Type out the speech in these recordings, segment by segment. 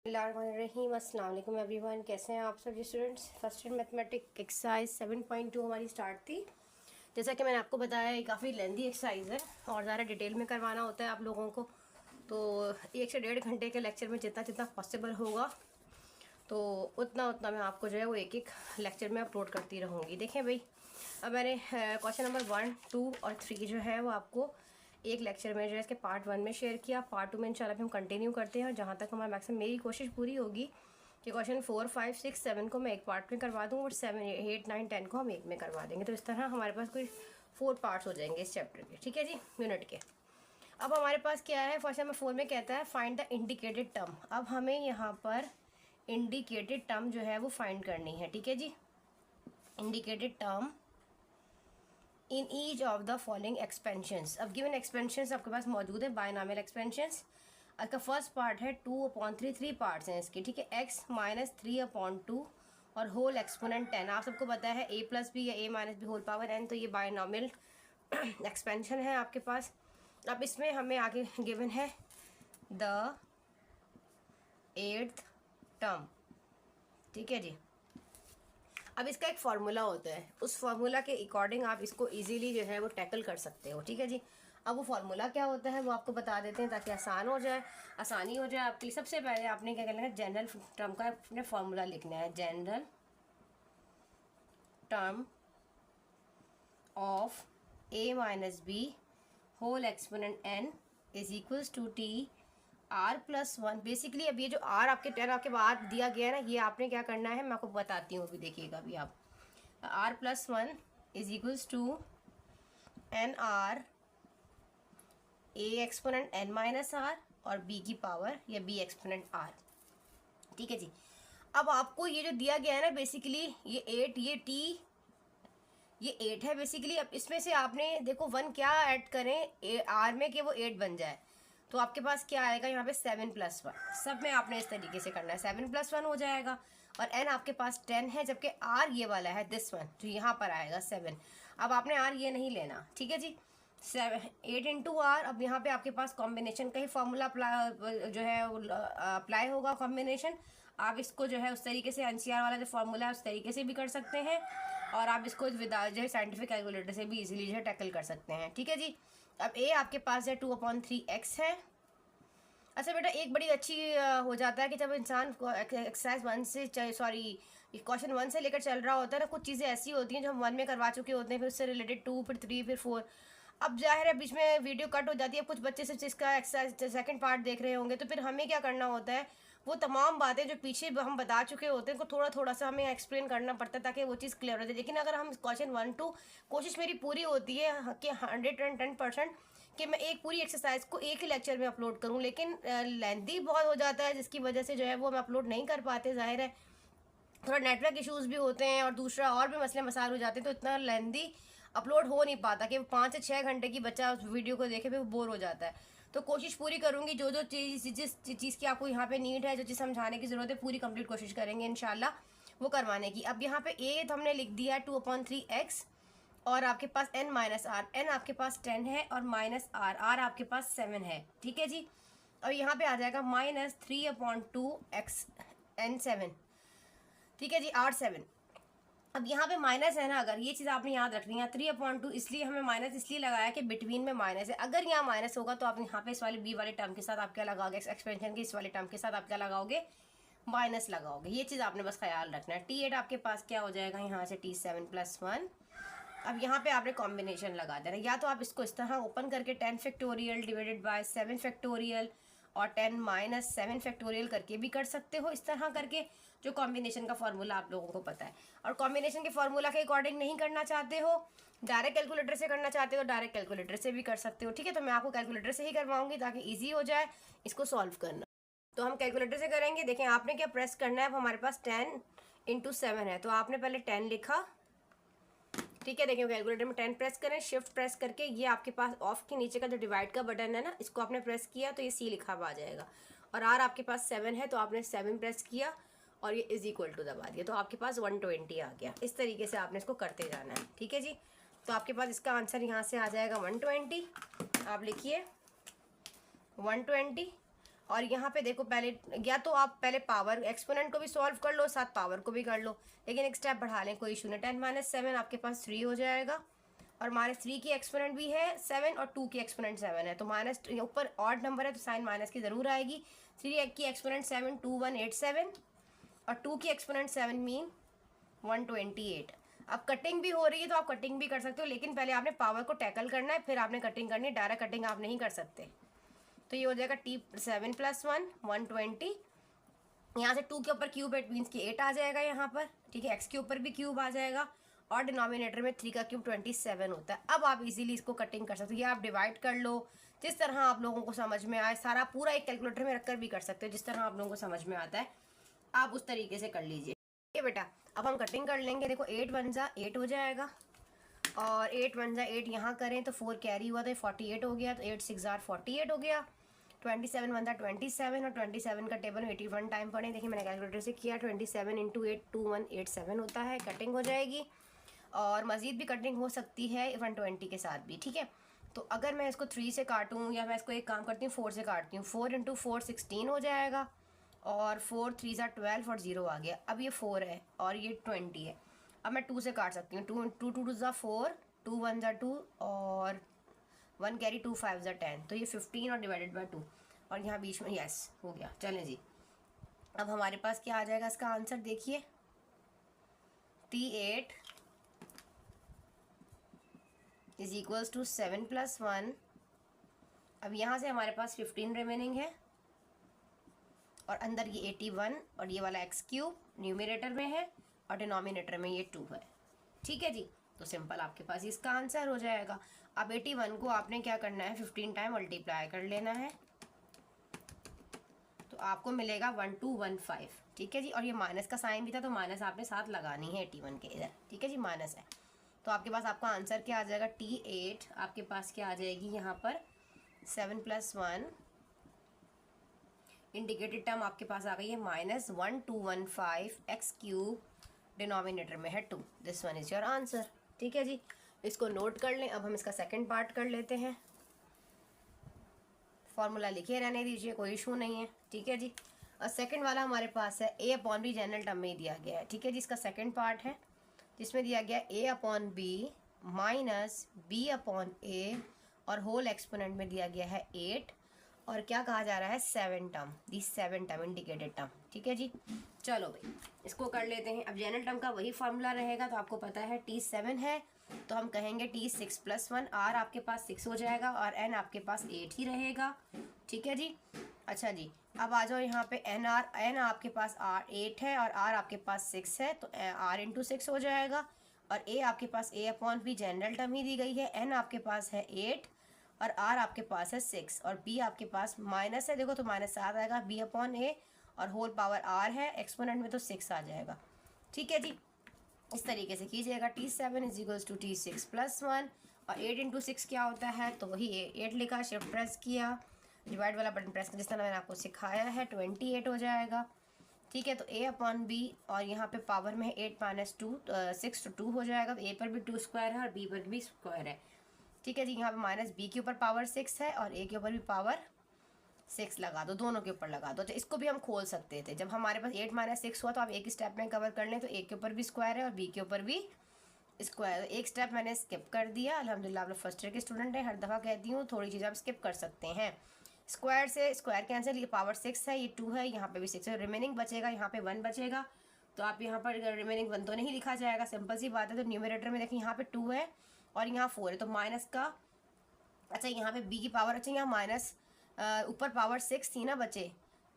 रहीम अस्सलाम वालेकुम एवरीवन, कैसे हैं आप सभी students. First year mathematic exercise 7.2 हमारी स्टार्ट थी। जैसा कि मैंने आपको बताया ये काफ़ी लेंदी एक्सरसाइज है और ज़्यादा डिटेल में करवाना होता है आप लोगों को, तो 1 से 1.5 घंटे के लेक्चर में जितना जितना पॉसिबल होगा तो उतना उतना मैं आपको जो है वो एक एक लेक्चर में अपलोड करती रहूँगी। देखें भाई, अब मैंने क्वेश्चन नंबर 1, 2 और 3 जो है वो आपको एक लेक्चर में जो है इसके पार्ट 1 में शेयर किया। पार्ट 2 में इंशाल्लाह हम कंटिन्यू करते हैं और जहाँ तक हमारा मैक्सिमम मेरी कोशिश पूरी होगी कि क्वेश्चन 4, 5, 6, 7 को मैं एक पार्ट में करवा दूँ और 7, 8, 9, 10 को हम एक में करवा देंगे। तो इस तरह हमारे पास कोई 4 पार्ट्स हो जाएंगे इस चैप्टर के, ठीक है जी, यूनिट के। अब हमारे पास क्या है, क्वेश्चन नंबर 4 में कहता है फाइंड द इंडिकेटेड टर्म। अब हमें यहाँ पर इंडिकेटेड टर्म जो है वो फाइंड करनी है, ठीक है जी। Indicated term in each of the following expansions. अब गिवन एक्सपेंशंस आपके पास मौजूद है, बायनॉमियल एक्सपेंशंस। का फर्स्ट पार्ट है 2/3, 3 पार्ट्स हैं इसके, ठीक है। x - 3/2 और होल एक्सपोनेंट 10। आप सबको पता है a प्लस बी या a - B whole power n, तो ये बायनॉमियल एक्सपेंशन है आपके पास। अब इसमें हमें आगे गिवन है द 8th टर्म, ठीक है जी। अब इसका एक फार्मूला होता है, उस फार्मूला के अकॉर्डिंग आप इसको इजीली जो है वो टैकल कर सकते हो, ठीक है जी। अब वो फार्मूला क्या होता है वो आपको बता देते हैं ताकि आसानी हो जाए आपके लिए। सबसे पहले आपने क्या करना है, जनरल टर्म का अपने फार्मूला लिखना है। General term of a - b whole exponent n is equals to t r+1। Basically अब ये जो r आपके बाद दिया गया है ना, ये आपने क्या करना है मैं आपको बताती हूँ, अभी देखिएगा। अभी आप r+1 is equals to n r a exponent n - r और b की पावर या b एक्सपोनेंट r, ठीक है जी। अब आपको ये जो दिया गया है ना, बेसिकली ये 8, ये 8 है बेसिकली। अब इसमें से आपने देखो 1 क्या ऐड करें r में कि वो 8 बन जाए, तो आपके पास क्या आएगा यहाँ पे 7+1। सब में आपने इस तरीके से करना है, 7+1 हो जाएगा। और n आपके पास 10 है, जबकि r ये वाला है दिस वन जो यहाँ पर आएगा 7। अब आपने r ये नहीं लेना, ठीक है जी। 8 × r। अब यहाँ पे आपके पास कॉम्बिनेशन का ही फॉर्मूला जो है अप्लाई होगा, कॉम्बिनेशन। आप इसको जो है उस तरीके से NCR वाला जो फार्मूला है उस तरीके से भी कर सकते हैं और आप इसको विदाउट जो है साइंटिफिक कैलकुलेटर से भी इजीली जो है टैकल कर सकते हैं, ठीक है जी। अब a आपके पास है 2/3x है। अच्छा बेटा, एक बड़ी अच्छी हो जाता है कि जब इंसान एक्सरसाइज 1 से सॉरी क्वेश्चन 1 से लेकर चल रहा होता है ना, कुछ चीज़ें ऐसी होती हैं जो हम 1 में करवा चुके होते हैं, फिर उससे रिलेटेड 2, फिर 3, फिर 4। अब जाहिर है बीच में वीडियो कट हो जाती है, कुछ बच्चे सिर्फ इसका एक्सरसाइज सेकंड पार्ट देख रहे होंगे, तो फिर हमें क्या करना होता है, वो तमाम बातें जो पीछे हम बता चुके होते हैं को थोड़ा थोड़ा सा हमें एक्सप्लेन करना पड़ता है ताकि वो चीज़ क्लियर हो जाए। लेकिन अगर हम क्वेश्चन 1, 2, कोशिश मेरी पूरी होती है कि 110% कि मैं एक पूरी एक्सरसाइज को एक ही लेक्चर में अपलोड करूं, लेकिन लेंथी बहुत हो जाता है जिसकी वजह से जो है वो हम अपलोड नहीं कर पाते। जाहिर है थोड़ा नेटवर्क इश्यूज़ भी होते हैं और दूसरा और भी मसले मसाइल हो जाते हैं, तो इतना लेंथी अपलोड हो नहीं पाता कि 5 से 6 घंटे की बच्चा उस वीडियो को देखे फिर वो बोर हो जाता है। तो कोशिश पूरी करूंगी, जो जो चीज़ जिस चीज़ की आपको यहाँ पे नीड है, जो चीज़ समझाने की ज़रूरत है, पूरी कंप्लीट कोशिश करेंगे इंशाल्लाह वो करवाने की। अब यहाँ पे a तो हमने लिख दिया है 2/3x और आपके पास n - r, n आपके पास 10 है और -r, r आपके पास 7 है, ठीक है जी। और यहाँ पे आ जाएगा -3/2x n7, ठीक है जी, r7। अब यहाँ पे माइनस है ना, अगर ये चीज़ आपने याद रखनी है, 3/2 इसलिए हमें माइनस इसलिए लगाया कि बिटवीन में माइनस है। अगर यहाँ माइनस होगा तो आप यहाँ पे इस वाले b वाले टर्म के साथ आप क्या लगाओगे, एक्सपेंशन के इस वाले टर्म के साथ आप क्या लगाओगे, माइनस लगाओगे। ये चीज़ आपने बस ख्याल रखना है। T8 आपके पास क्या हो जाएगा यहाँ से T7+1। अब यहाँ पे आपने कॉम्बिनेशन लगा देना, या तो आप इसको इस तरह ओपन करके 10 फैक्टोरियल डिवाइडेड बाय 7 फैक्टोरियल और 10 - 7 फैक्टोरियल करके भी कर सकते हो, इस तरह करके, जो कॉम्बिनेशन का फार्मूला आप लोगों को पता है। और कॉम्बिनेशन के फार्मूला के अकॉर्डिंग नहीं करना चाहते हो, डायरेक्ट कैलकुलेटर से करना चाहते हो, डायरेक्ट कैलकुलेटर से भी कर सकते हो, ठीक है। तो मैं आपको कैलकुलेटर से ही करवाऊंगी ताकि ईजी हो जाए इसको सॉल्व करना। तो हम कैलकुलेटर से करेंगे। देखें आपने क्या प्रेस करना है, अब हमारे पास 10 × 7 है, तो आपने पहले 10 लिखा, ठीक है। देखिए कैलकुलेटर में 10 प्रेस करें, शिफ्ट प्रेस करके ये आपके पास ऑफ के नीचे का जो डिवाइड का बटन है ना, इसको आपने प्रेस किया तो ये C लिखा हुआ आ जाएगा। और R आपके पास 7 है तो आपने 7 प्रेस किया और ये = दबा दिया, तो आपके पास 120 आ गया। इस तरीके से आपने इसको करते जाना है, ठीक है जी। तो आपके पास इसका आंसर यहाँ से आ जाएगा 120। आप लिखिए 120 और यहाँ पे देखो पहले, या तो आप पहले पावर एक्सपोनेंट को भी सॉल्व कर लो, साथ पावर को भी कर लो, लेकिन एक स्टेप बढ़ा लें, कोई इशू नहीं। 10 - 7 आपके पास 3 हो जाएगा, और -3 की एक्सपोनेंट भी है 7 और 2 की एक्सपोनेंट 7 है, तो माइनस ऊपर ऑड नंबर है तो साइन माइनस की ज़रूर आएगी। 3 की एक्सपोनेंट 7 2187, और 2 की एक्सपोनेंट 7 मीन 128। अब कटिंग भी हो रही है तो आप कटिंग भी कर सकते हो, लेकिन पहले आपने पावर को टैकल करना है, फिर आपने कटिंग करनी है, डायरेक्ट कटिंग आप नहीं कर सकते। तो ये हो जाएगा T7 + 1 120। यहाँ से 2 के ऊपर क्यूब है, मीन्स कि 8 आ जाएगा यहाँ पर, ठीक है। x के ऊपर भी क्यूब आ जाएगा, और डिनोमिनेटर में 3 का क्यूब 27 होता है। अब आप इजीली इसको कटिंग कर सकते हो, या आप डिवाइड कर लो, जिस तरह आप लोगों को समझ में आए। सारा पूरा एक कैलकुलेटर में रखकर भी कर सकते हो, जिस तरह आप लोगों को समझ में आता है आप उस तरीके से कर लीजिए। ये बेटा अब हम कटिंग कर लेंगे। देखो 8 × 1 = 8 हो जाएगा, और 8 × 1 = 8 यहाँ करें तो 4 कैरी हुआ तो 48 हो गया, तो 8 × 6 = 48 हो गया। 27 × 1 = 27, और 27 का टेबल 81 टाइम पढ़ें। देखिए मैंने कैलकुलेटर से किया, 27 × 8 2187 होता है। कटिंग हो जाएगी, और मज़ीद भी कटिंग हो सकती है 120 के साथ भी, ठीक है। तो अगर मैं इसको 3 से काटूँ, या मैं इसको एक काम करती हूँ 4 से काटती हूँ, 4 × 4 16 हो जाएगा, और 4 × 3 = 12, और 0 आ गया। अब ये 4 है और ये 20 है। अब मैं 2 से काट सकती हूँ, 2 × 2 = 4, 2 × 1 = 2, और 1 कैरी 2 5 = 10, तो ये 15 और डिवाइडेड बाय 2, और यहाँ बीच में यस हो गया। चलें जी, अब हमारे पास क्या आ जाएगा इसका आंसर, देखिए T8 = 7 + 1। अब यहाँ से हमारे पास 15 रिमेनिंग है, और अंदर ये 81, और ये वाला x³ न्यूमरेटर में है, और डिनोमिनेटर में ये 2 है, ठीक है जी। तो सिंपल आपके पास इसका आंसर हो जाएगा। अब 81 को आपने क्या करना है, 15 टाइम मल्टीप्लाई कर लेना है, तो आपको मिलेगा 1215, ठीक है जी। और ये माइनस का साइन भी था, तो माइनस आपने साथ लगानी है 81 के इधर, ठीक है जी, माइनस है। तो आपके पास आपका आंसर क्या आ जाएगा, T8 आपके पास क्या आ जाएगी यहाँ पर 7 + 1, इंडिकेटेड टर्म आपके पास आ गई है -1215 x³, डिनोमिनेटर में है 2। This one is your answer, ठीक है जी। इसको नोट कर लें। अब हम इसका सेकंड पार्ट कर लेते हैं। फॉर्मूला लिखे रहने दीजिए, कोई इशू नहीं है, ठीक है जी। और सेकंड वाला हमारे पास है a/b जनरल टर्म में दिया गया है, ठीक है जी। इसका सेकंड पार्ट है जिसमें दिया गया a/b माइनस b/a, और होल एक्सपोनेंट में दिया गया है 8, और क्या कहा जा रहा है 7 टर्म, दी 7 टर्म इंडिकेटेड टर्म, ठीक है जी। चलो भाई इसको कर लेते हैं। अब जनरल टर्म का वही फार्मूला रहेगा, तो आपको पता है T7 है, तो हम कहेंगे T6 + 1। R आपके पास 6 हो जाएगा, और N आपके पास 8 ही रहेगा, ठीक है जी। अच्छा जी, अब आ जाओ यहाँ पे N आपके पास R8 है, और R आपके पास 6 है, तो R × 6 हो जाएगा। और A आपके पास a/b जनरल टर्म ही दी गई है, N आपके पास है 8, और R आपके पास है 6, और B आपके पास माइनस है, देखो तो -7 आएगा b/a, और होल पावर R है, एक्सपोनेंट में तो 6 आ जाएगा, ठीक है जी। इस तरीके से कीजिएगा। T7 = T6 + 1, और 8 × 6 क्या होता है, तो वही 8 लिखा, शिफ्ट प्रेस किया, डिवाइड वाला बटन प्रेस जिस तरह मैंने आपको सिखाया है, 28 हो जाएगा, ठीक है। तो a/b, और यहाँ पे पावर में है 8 - 2 6, तो 2 हो जाएगा। तो a पर भी 2 स्क्वायर है, और b पर भी स्क्वायर है, ठीक है जी। यहाँ पे -b के ऊपर पावर 6 है, और a के ऊपर भी पावर 6 लगा दो, दोनों के ऊपर लगा दो। तो इसको भी हम खोल सकते थे। जब हमारे पास 8 - 6 हुआ, तो आप एक स्टेप में कवर कर लें, तो a के ऊपर भी स्क्वायर है, और b के ऊपर भी स्क्वायर। एक स्टेप मैंने स्किप कर दिया, अल्हम्दुलिल्लाह आप लोग फर्स्ट ईयर के स्टूडेंट हैं, हर दफ़ा कहती हूँ थोड़ी चीज़ आप स्किप कर सकते हैं। स्क्वायर से स्क्वायर कैंसिल, ये पावर 6 है, ये 2 है, यहाँ पे भी 6 है, रिमेनिंग बचेगा, यहाँ पे 1 बचेगा। तो आप यहाँ पर रिमेनिंग 1 तो नहीं लिखा जाएगा, सिंपल सी बात है। तो न्यूमरेटर में देखिए यहाँ पे 2 है, और यहाँ 4 है, तो माइनस का, अच्छा यहाँ पे b की पावर, अच्छा यहाँ माइनस ऊपर पावर 6 थी ना बचे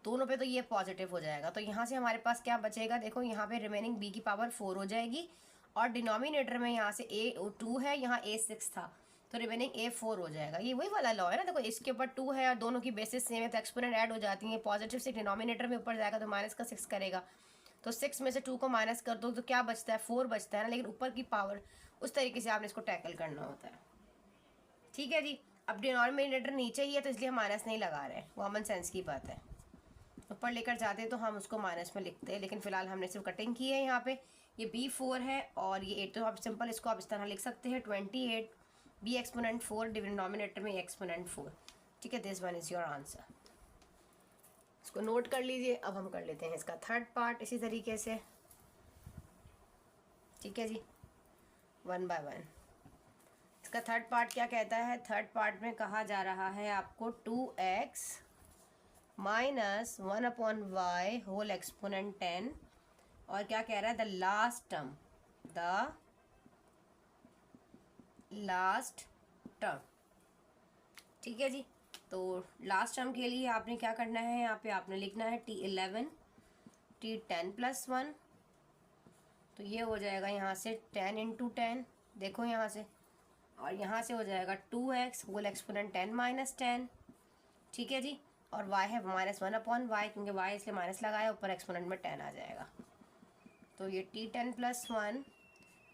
दोनों पे, तो ये पॉजिटिव हो जाएगा। तो यहाँ से हमारे पास क्या बचेगा, देखो यहाँ पे रिमेनिंग b की पावर 4 हो जाएगी, और डिनोमिनेटर में यहाँ से a2 है, यहाँ a6 था, तो रिमेनिंग a4 हो जाएगा। ये वही वाला लॉ है ना, देखो इसके ऊपर 2 है, और दोनों की बेसिस सेम है, तो एक्सपोनेंट ऐड हो जाती है। पॉजिटिव से डिनोमिनेटर में ऊपर जाएगा, तो माइनस का 6 करेगा, तो 6 में से 2 को माइनस कर दो, तो क्या बचता है 4 बचता है ना, लेकिन ऊपर की पावर उस तरीके से आपने इसको टैकल करना होता है, ठीक है जी। अब डिनोमिनेटर नीचे ही है, तो इसलिए हम माइनस नहीं लगा रहे हैं, कॉमन सेंस की बात है। ऊपर लेकर जाते तो हम उसको माइनस में लिखते हैं, लेकिन फिलहाल हमने सिर्फ कटिंग की है। यहाँ पे ये b4 है, और ये 8, तो आप सिंपल इसको आप इस तरह लिख सकते हैं 28 b एक्सपोनेंट 4, डिनोमिनेटर में एक्सपोनेंट 4, ठीक है। This one is your answer. इसको नोट कर लीजिए। अब हम कर लेते हैं इसका थर्ड पार्ट इसी तरीके से, ठीक है जी, 1 बाय 1। इसका थर्ड पार्ट क्या कहता है? थर्ड पार्ट में कहा जा रहा है आपको 2x minus 1/y whole exponent 10, और क्या कह रहा है? द लास्ट टर्म, ठीक है जी। तो लास्ट टर्म के लिए आपने क्या करना है? यहाँ पे आपने लिखना है t11 t10 + 1, तो ये हो जाएगा यहाँ से 10 × 10, देखो यहाँ से, और यहाँ से हो जाएगा 2x होल एक्सपोनेंट 10 - 10, ठीक है जी। और y है -1/y, क्योंकि y इसलिए माइनस लगाया, ऊपर एक्सपोनेंट में 10 आ जाएगा। तो ये t10 + 1,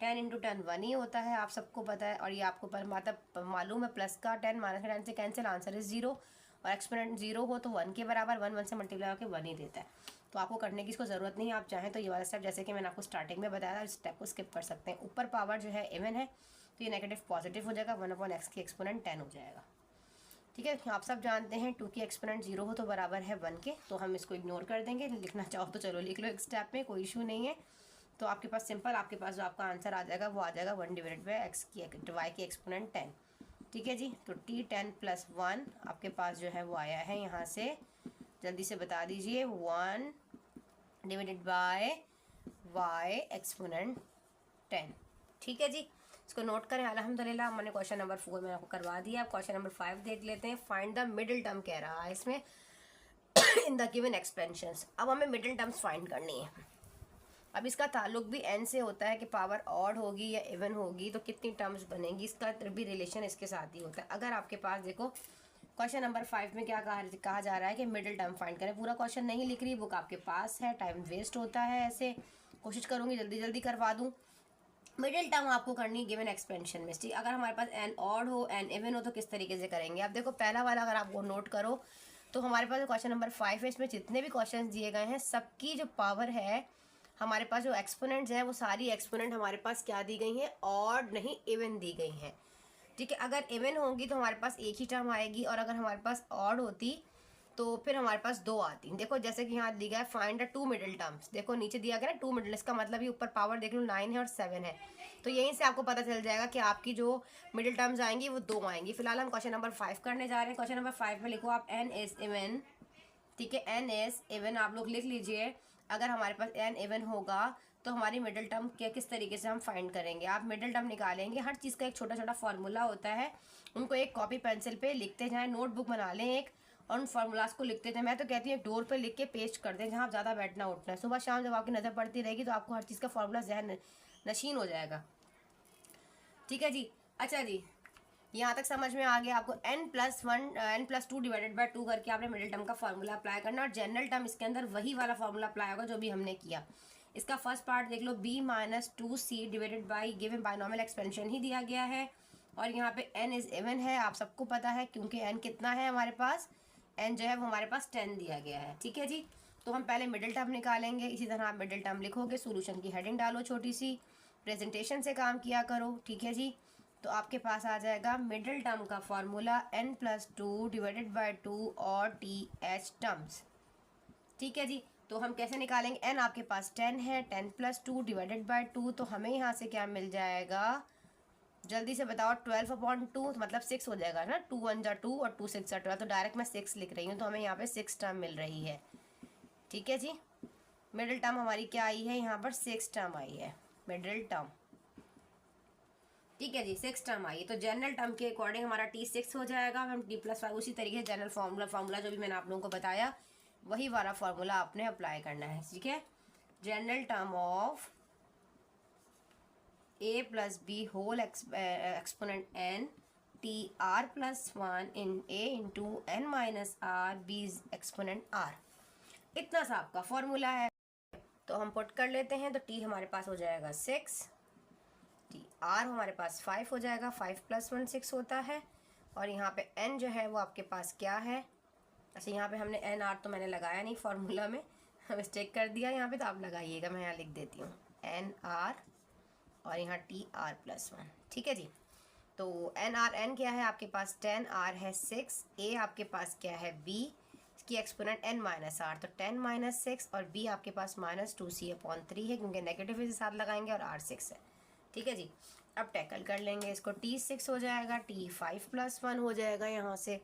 10 × 10 1 ही होता है, आप सबको पता है। और ये आपको मतलब मालूम है, प्लस का 10 माइनस का 10 से कैंसिल, आंसर इज 0। और एक्सपोनेंट 0 हो तो 1 के बराबर, 1 से मल्टीप्लाई होकर 1 ही देता है। तो आपको करने की इसको ज़रूरत नहीं है। आप चाहें तो ये वाला स्टेप, जैसे कि मैंने आपको स्टार्टिंग में बताया था, इस स्टेप को स्किप कर सकते हैं। ऊपर पावर जो है इवन है, तो ये नेगेटिव पॉजिटिव हो जाएगा, 1/x की एक्सपोनेंट 10 हो जाएगा, ठीक है। आप सब जानते हैं 2 की एक्सपोनेंट 0 हो तो बराबर है 1 के, तो हम इसको इग्नोर कर देंगे। लिखना चाहो तो चलो लिख लो एक स्टेप में, कोई इशू नहीं है। तो आपके पास सिंपल, आपके पास जो आपका आंसर आ जाएगा वो आ जाएगा 1/x की y की एक्सपोनेंट 10, ठीक है जी। तो t10 + 1 आपके पास जो है वो आया है यहाँ से, जल्दी से बता दीजिए, 1/y एक्सपोनेंट 10, ठीक है जी। इसको नोट करें। अल्हम्दुलिल्लाह मैंने क्वेश्चन नंबर 4 में आपको करवा दिया। अब क्वेश्चन नंबर 5 देख लेते हैं। फाइंड द मिडिल टर्म कह रहा है इसमें इन द गिवन एक्सपेंशंस। अब हमें मिडिल टर्म्स फाइंड करनी है। अब इसका ताल्लुक भी n से होता है कि पावर ऑड होगी या इवन होगी तो कितनी टर्म्स बनेंगी, इसका भी रिलेशन इसके साथ ही होता है। अगर आपके पास देखो क्वेश्चन नंबर 5 में क्या कहा जा रहा है कि मिडिल टर्म फाइंड करें। पूरा क्वेश्चन नहीं लिख रही, बुक आपके पास है, टाइम वेस्ट होता है, ऐसे कोशिश करूँगी जल्दी जल्दी करवा दूँ। मिडिल टर्म आपको करनी गिवन एक्सपेंशन में, ठीक। अगर हमारे पास n ऑड हो, n इवन हो तो किस तरीके से करेंगे? अब देखो पहला वाला अगर आप वो नोट करो तो हमारे पास क्वेश्चन नंबर 5 है, इसमें जितने भी क्वेश्चन दिए गए हैं सबकी जो पावर है, हमारे पास जो एक्सपोनेंट्स हैं वो सारी एक्सपोनेंट हमारे पास क्या दी गई हैं? ऑड नहीं, इवन दी गई हैं, ठीक है। अगर इवन होंगी तो हमारे पास एक ही टर्म आएगी, और अगर हमारे पास ऑड होती तो फिर हमारे पास 2 आती। देखो जैसे कि यहाँ दिया है फाइंड द 2 मिडिल टर्म्स, देखो नीचे दिया गया ना 2 मिडिल, इसका मतलब ये ऊपर पावर देख लो 9 है और 7 है, तो यहीं से आपको पता चल जाएगा कि आपकी जो मिडिल टर्म्स आएंगी वो 2 आएंगी। फिलहाल हम क्वेश्चन नंबर 5 करने जा रहे हैं। क्वेश्चन नंबर 5 में लिखो आप n इज इवन, ठीक है, n इज इवन आप लोग लिख लीजिए। अगर हमारे पास n इवन होगा तो हमारी मिडिल टर्म क्या किस तरीके से हम फाइंड करेंगे? आप मिडिल टर्म निकालेंगे, हर चीज़ का एक छोटा छोटा फार्मूला होता है, उनको एक कॉपी पेंसिल पे लिखते जाएं, नोटबुक बना लें एक, और उन फार्मूलाज को लिखते जाएं। मैं तो कहती हूँ डोर पे लिख के पेस्ट कर दें, जहाँ ज़्यादा बैठना उठना है। सुबह शाम जब आपकी नज़र पड़ती रहेगी तो आपको हर चीज़ का फार्मूला जहन नशीन हो जाएगा, ठीक है जी। अच्छा जी, यहाँ तक समझ में आ गया आपको। n+2 डिवाइडेड बाय 2 करके आपने मिडिल टर्म का फार्मूला अप्लाई करना, और जनरल टर्म इसके अंदर वही वाला फार्मूला अप्लाई होगा जो भी हमने किया। इसका फर्स्ट पार्ट देख लो, b - 2c divided by given binomial expansion ही दिया गया है, और यहाँ पे n इज इवन है, आप सबको पता है, क्योंकि n कितना है हमारे पास, n जो है वो हमारे पास 10 दिया गया है, ठीक है जी। तो हम पहले मिडिल टर्म निकालेंगे। इसी तरह आप मिडिल टर्म लिखोगे, सोल्यूशन की हेडिंग डालो छोटी सी, प्रेजेंटेशन से काम किया करो, ठीक है जी। तो आपके पास आ जाएगा मिडिल टर्म का फार्मूला n+2 डिवाइडेड बाय 2 और th टर्म्स, ठीक है जी। तो हम कैसे निकालेंगे? n आपके पास 10 है, 10 + 2 डिवाइडेड बाय 2, तो हमें यहाँ से क्या मिल जाएगा? जल्दी से बताओ, 12/2 मतलब 6 हो जाएगा ना, 2 1 जा 2 और 2 6 जा 12, तो डायरेक्ट मैं 6 लिख रही हूँ, तो हमें यहाँ पे 6 टर्म मिल रही है, ठीक है जी। मिडिल टर्म हमारी क्या आई है? यहाँ पर 6 टर्म आई है मिडिल टर्म, ठीक है जी, 6 टर्म आई। तो जनरल टर्म के अकॉर्डिंग हमारा t6 हो जाएगा। हम t+5 उसी तरीके से जनरल फार्मूला जो भी मैंने आप लोगों को बताया वही वाला फार्मूला आपने अप्लाई करना है, ठीक है। General term of a + b whole exponent n tr+1 in a × n - r b exponent r, इतना सा आपका फॉर्मूला है। तो हम पुट कर लेते हैं। तो t हमारे पास हो जाएगा 6, r हमारे पास 5 हो जाएगा, 5 + 1 6 होता है, और यहाँ पे n जो है वो आपके पास क्या है? अच्छा, यहाँ पे हमने n r तो मैंने लगाया नहीं फार्मूला में, मिस्टेक कर दिया यहाँ पे, तो आप लगाइएगा, मैं यहाँ लिख देती हूँ n r और यहाँ tr+1, ठीक है जी। तो n r n क्या है आपके पास? 10, r है 6, a आपके पास क्या है? b, की एक्सपोनेंट n माइनस आर, तो 10 माइनस 6, और b आपके पास -2c/3 है क्योंकि नेगेटिव के साथ लगाएंगे, और r 6 है। ठीक है जी, अब टैकल कर लेंगे इसको। t 6 हो जाएगा, t 5 + 1 हो जाएगा यहाँ से,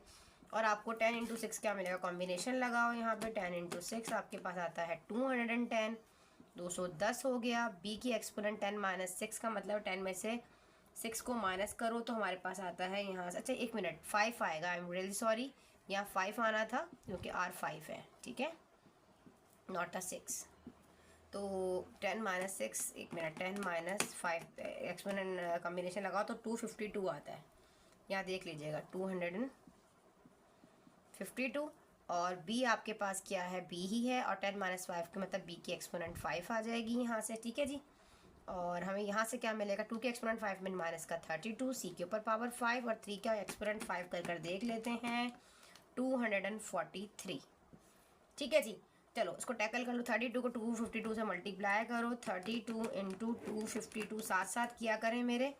और आपको 10 × 6 क्या मिलेगा, कॉम्बिनेशन लगाओ यहाँ पे। 10 × 6 आपके पास आता है 210, 210 हो गया। b की एक्सपोनेंट 10 माइनस 6 का मतलब 10 में से 6 को माइनस करो तो हमारे पास आता है यहाँ से, अच्छा 1 मिनट, 5 आएगा। आई एम रियली सॉरी, यहाँ 5 आना था क्योंकि r 5 है, ठीक है, नॉट अ 6। तो 10 minus 6, 1 minute, 10 minus 5 exponent combination लगाओ तो 252 आता है। यहाँ देख लीजिएगा 252, और b आपके पास क्या है, b ही है, और 10 माइनस 5 के मतलब b की एक्सपोनेंट 5 आ जाएगी यहाँ से। ठीक है जी, और हमें यहाँ से क्या मिलेगा, 2 के एक्सपोनेंट 5 में माइनस का 32, c के ऊपर पावर 5, और 3 का एक्सपोनेंट 5 कर देख लेते हैं, 243। ठीक है जी, चलो इसको टैकल कर लो। 32 को 252 से मल्टीप्लाई करो, 32 × 252 साथ साथ किया करें मेरे,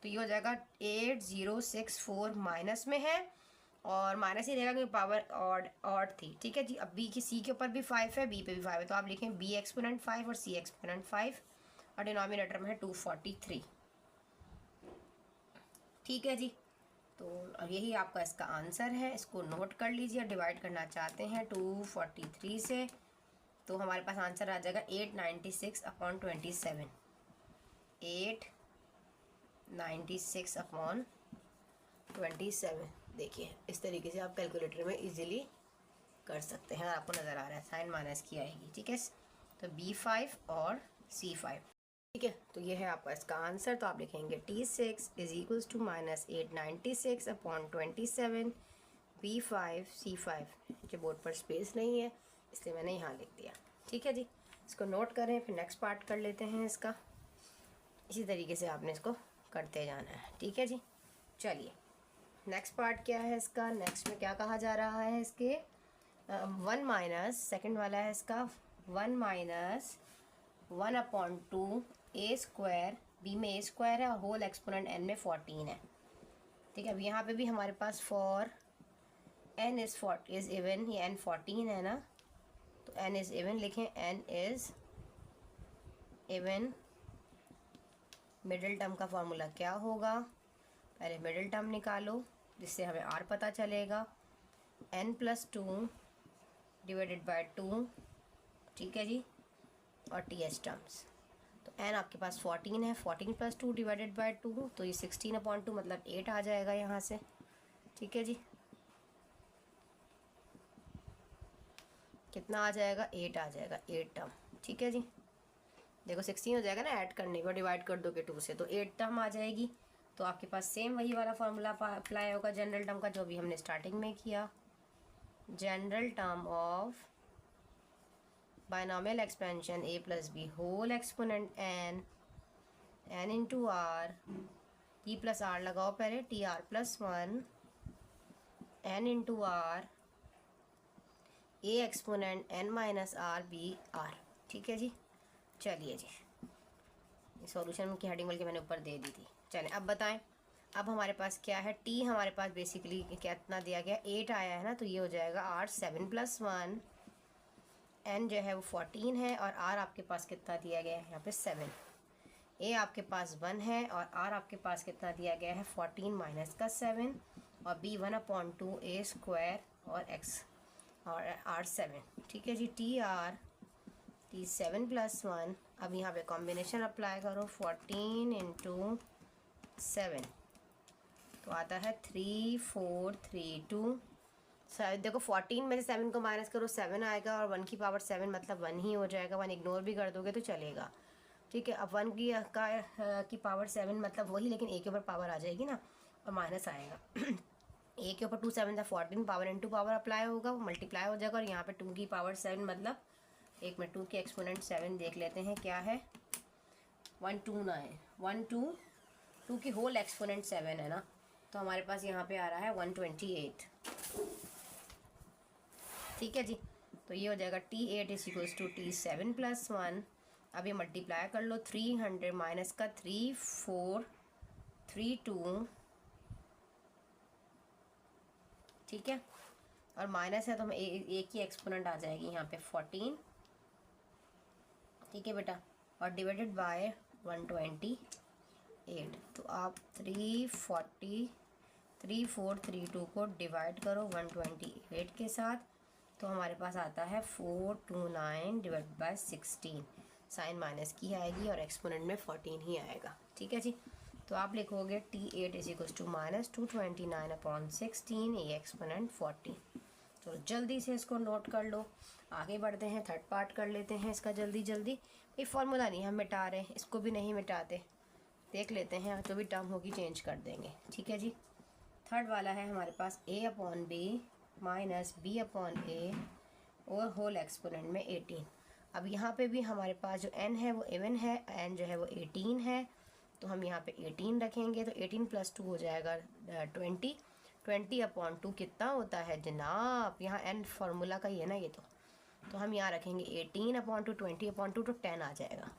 तो ये हो जाएगा 8064, माइनस में है, और माइनस ही रहेगा क्योंकि पावर ऑड थी। ठीक है जी, अब b की c के ऊपर भी 5 है, b पे भी 5 है, तो आप लिखें b एक्सपोनेंट 5 और c एक्सपोनेंट 5, और डिनोमिनेटर में है 243। ठीक है जी, तो अब यही आपका इसका आंसर है, इसको नोट कर लीजिए। डिवाइड करना चाहते हैं 243 से, तो हमारे पास आंसर आ जाएगा 896/27, 896/27। देखिए इस तरीके से आप कैलकुलेटर में इजीली कर सकते हैं, आपको नज़र आ रहा है, साइन माइनस की आएगी। ठीक है, तो B5 और C5। ठीक है, तो ये है आपका इसका आंसर। तो आप लिखेंगे T6 = -896/27, B5 C5। के बोर्ड पर स्पेस नहीं है इसलिए मैंने यहाँ लिख दिया। ठीक है जी, इसको नोट करें, फिर नेक्स्ट पार्ट कर लेते हैं इसका। इसी तरीके से आपने इसको करते जाना है। ठीक है जी, चलिए नेक्स्ट पार्ट क्या है इसका। नेक्स्ट में क्या कहा जा रहा है इसके, 1 माइनस, सेकेंड वाला है इसका 1 माइनस 1/2 a², b में a² है और होल एक्सपोनेंट n में 14 है। ठीक है, अब यहाँ पे भी हमारे पास फॉर n इज़ इवन, ये n 14 है ना, तो n इज़ इवन लिखें, n is even. Middle term का फॉर्मूला क्या होगा, पहले मिडिल टर्म निकालो जिससे हमें r पता चलेगा, n + 2 डिवाइडेड बाय 2। ठीक है जी, और ts टर्म्स, तो n आपके पास 14 है, 14 + 2 डिवाइडेड बाय 2, तो ये 16/2 मतलब 8 आ जाएगा यहाँ से। ठीक है जी, कितना आ जाएगा, 8 आ जाएगा, 8 टर्म। ठीक है जी, देखो 16 हो जाएगा ना, ऐड करने को डिवाइड कर दोगे 2 से, तो 8 टर्म आ जाएगी। तो आपके पास सेम वही वाला फार्मूला अप्लाई होगा जनरल टर्म का, जो भी हमने स्टार्टिंग में किया। General term of binomial expansion a + b whole exponent n × r, t + r लगाओ पहले, tr + 1 n × r a exponent n minus r b r। ठीक है जी, चलिए जी, सॉल्यूशन की हेडिंग बल्कि मैंने ऊपर दे दी थी। चलें अब बताएं, अब हमारे पास क्या है, t हमारे पास बेसिकली कितना दिया गया, 8 आया है ना, तो ये हो जाएगा r 7 + 1, n जो है वो 14 है, और r आपके पास कितना दिया गया है यहाँ पे 7, a आपके पास 1 है, और r आपके पास कितना दिया गया है 14 माइनस का 7, और b 1/2 a² और x और r 7। ठीक है जी, t 7 + 1, अब यहाँ पे कॉम्बिनेशन अप्लाई करो, 14 × 7, तो आता है 3432। देखो 14 में से 7 को माइनस करो, 7 आएगा, और 1 की पावर 7 मतलब 1 ही हो जाएगा, 1 इग्नोर भी कर दोगे तो चलेगा। ठीक है, अब 1 की पावर 7 मतलब वही, लेकिन a के ऊपर पावर आ जाएगी ना, और माइनस आएगा। a के ऊपर 2 7 था 14, पावर × पावर अप्लाई होगा, वो मल्टीप्लाई हो जाएगा, और यहाँ पे 2 की पावर 7 मतलब 1 में 2 के एक्सपोनेंट 7 देख लेते हैं क्या है, 1 2 ना है, 1 2 की होल एक्सपोनेंट 7 है ना, तो हमारे पास यहाँ पे आ रहा है 128। ठीक है जी, तो ये हो जाएगा T8 = T7 + 1। अब ये मल्टीप्लाई कर लो, 300 माइनस का 3432। ठीक है, और माइनस है तो हमें एक ही एक्सपोनेंट आ जाएगी यहाँ पे 14, ठीक है बेटा, और डिवाइडेड बाय 128। तो आप 3432 को डिवाइड करो 128 के साथ, तो हमारे पास आता है 429 डिवाइड बाय 16। साइन माइनस की आएगी और एक्सपोनेंट में 14 ही आएगा, ठीक है जी। तो आप लिखोगे T8 is equal to minus 229/16, ये एक्सपोनेंट 14। तो जल्दी से इसको नोट कर लो, आगे बढ़ते हैं, थर्ड पार्ट कर लेते हैं इसका जल्दी जल्दी। ये फॉर्मूला नहीं हम मिटा रहे, इसको भी नहीं मिटाते, देख लेते हैं, जो भी टर्म होगी चेंज कर देंगे, ठीक है जी। थर्ड वाला है हमारे पास a/b माइनस b/a और होल एक्सपोनेंट में 18। अब यहाँ पे भी हमारे पास जो n है वो इवन है, n जो है वो 18 है, तो हम यहाँ पे 18 रखेंगे, तो 18 + 2 हो जाएगा 20। 20/2 कितना होता है जनाब, यहाँ n फार्मूला का ही है ना ये, तो हम यहाँ रखेंगे 18/2, 20/2 तो 10 आ जाएगा,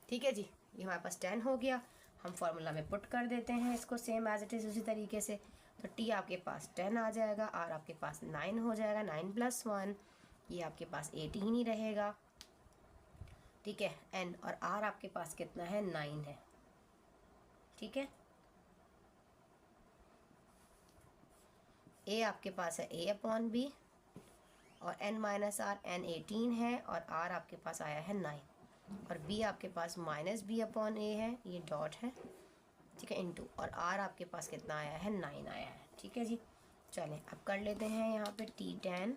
ठीक है जी। ये हमारे पास 10 हो गया, हम फार्मूला में पुट कर देते हैं इसको सेम एज इट इज़ उसी तरीके से। तो t आपके पास 10 आ जाएगा, r आपके पास 9 हो जाएगा, 9 + 1 ये आपके पास 18 ही रहेगा, ठीक है। n और r आपके पास कितना है, 9 है, ठीक है। a आपके पास है a/b और n - r, n 18 है और r आपके पास आया है 9, और b आपके पास -b/a है, ये डॉट है, ठीक है, इनटू, और r आपके पास कितना आया है, 9 आया है, ठीक है जी। चलें अब कर लेते हैं यहाँ पे T10,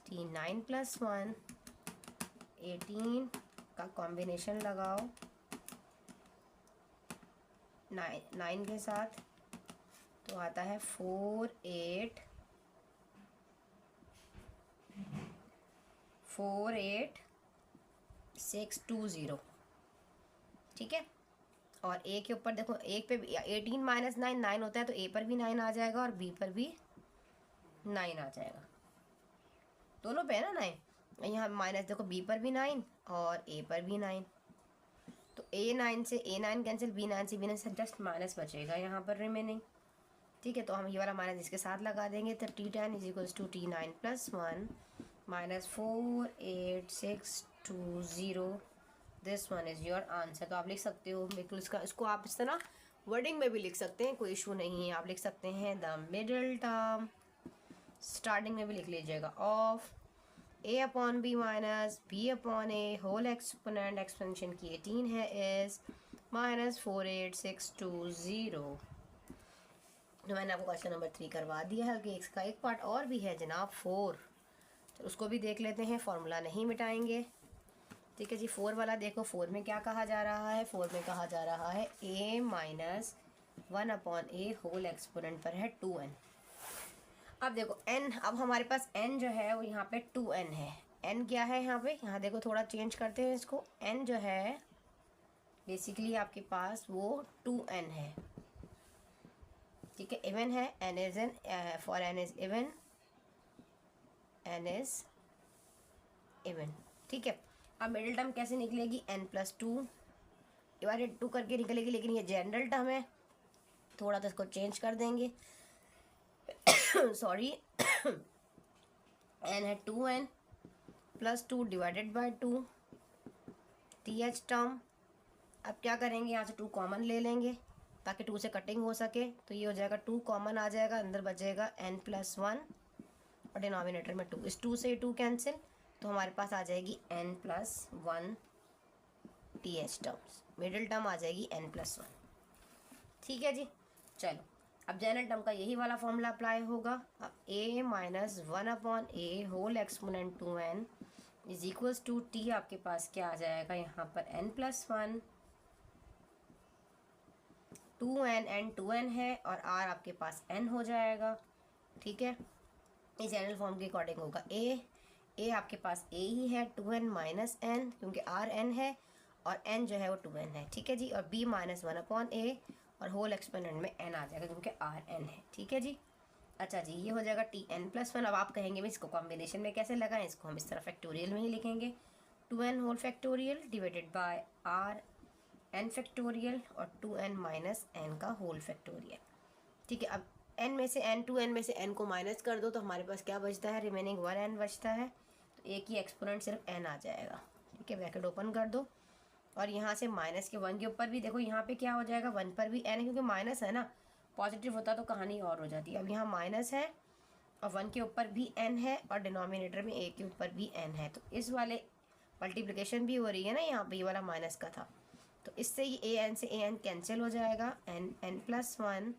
T9 + 1 18 का कॉम्बिनेशन लगाओ 9 के साथ, तो आता है 48620, ठीक है। और a के ऊपर देखो, एक पे 18 - 9 9 होता है, तो a पर भी 9 आ जाएगा और b पर भी 9 आ जाएगा, दोनों पे है ना 9। यहाँ माइनस देखो, b पर भी 9 और a पर भी 9, तो a9 से a9 कैंसिल, b9 से b9 से जस्ट माइनस बचेगा यहाँ पर रिमेनिंग, ठीक है। तो हम ये वाला माइनस इसके साथ लगा देंगे, तो T10 is equals to T9 + 1 minus 48620, this one is your answer. तो आप लिख सकते हो बिल्कुल, इसको आप इस तरह वर्डिंग में भी लिख सकते हैं, कोई इशू नहीं है। आप लिख सकते हैं द मिडिल टर्म, स्टार्टिंग में भी लिख लीजिएगा, of a/b minus b/a whole exponent, expansion की 18 है, इज -48620। तो मैंने आपको क्वेश्चन नंबर 3 करवा दिया है, कि इसका एक पार्ट और भी है जनाब 4, तो उसको भी देख लेते हैं, फॉर्मूला नहीं मिटाएंगे, ठीक है जी। 4 वाला देखो, 4 में क्या कहा जा रहा है, 4 में कहा जा रहा है a - 1/a होल एक्सपोनेंट पर है 2n। अब देखो n, अब हमारे पास n जो है वो यहाँ पे 2n है, n क्या है यहाँ पे, यहाँ देखो थोड़ा चेंज करते हैं इसको, n जो है बेसिकली आपके पास वो 2n है, ठीक है, इवन है, n is an, for n is even, n is even, ठीक है। अब मिडिल टर्म कैसे निकलेगी, n + 2 डिवाइडेड 2 करके निकलेगी, लेकिन ये जनरल टर्म है, थोड़ा तो इसको चेंज कर देंगे सॉरी n है 2n + 2 divided by 2, th term. अब क्या करेंगे, यहाँ से 2 कॉमन ले लेंगे ताकि 2 से कटिंग हो सके, तो ये हो जाएगा 2 कॉमन आ जाएगा, अंदर बचेगा n + 1 और डिनोमिनेटर में 2, इस 2 से 2 कैंसिल, तो हमारे पास आ जाएगी n + 1 th terms, middle term आ जाएगी n + 1, ठीक है जी। चलो अब जनरल टर्म का यही वाला फॉर्मूला अप्लाई होगा। अब a - 1/a whole exponent 2n is equals to t आपके पास क्या आ जाएगा यहाँ पर n + 1, 2n n 2n है और r आपके पास n हो जाएगा, ठीक है। इस जनरल फॉर्म के अकॉर्डिंग होगा a आपके पास a ही है, 2n - n क्योंकि r n है और n जो है वो 2n है, ठीक है जी। और b - 1/a और होल एक्सपोनेंट में n आ जाएगा क्योंकि r n है, ठीक है जी। अच्छा जी, ये हो जाएगा Tn + 1। अब आप कहेंगे मैं इसको कॉम्बिनेशन में कैसे लगाएं, इसको हम इस तरह फैक्टोरियल में ही लिखेंगे, 2n whole factorial divided by r n factorial और 2n - n का होल फैक्टोरियल, ठीक है। अब n में से n 2n में से n को माइनस कर दो तो हमारे पास क्या बचता है, रिमेनिंग 1n बचता है। तो एक ही एक्सपोनेंट सिर्फ n आ जाएगा, ठीक है। ब्रैकेट ओपन कर दो और यहाँ से माइनस के 1 के ऊपर भी देखो यहाँ पे क्या हो जाएगा, 1 पर भी n है, क्योंकि माइनस है ना, पॉजिटिव होता तो कहानी और हो जाती है। अब यहाँ माइनस है और 1 के ऊपर भी n है और डिनोमिनेटर में a के ऊपर भी n है, तो इस वाले मल्टीप्लिकेशन भी हो रही है ना, यहाँ पे ये वाला माइनस का था, तो इससे ये an से an कैंसिल हो जाएगा। n प्लस 1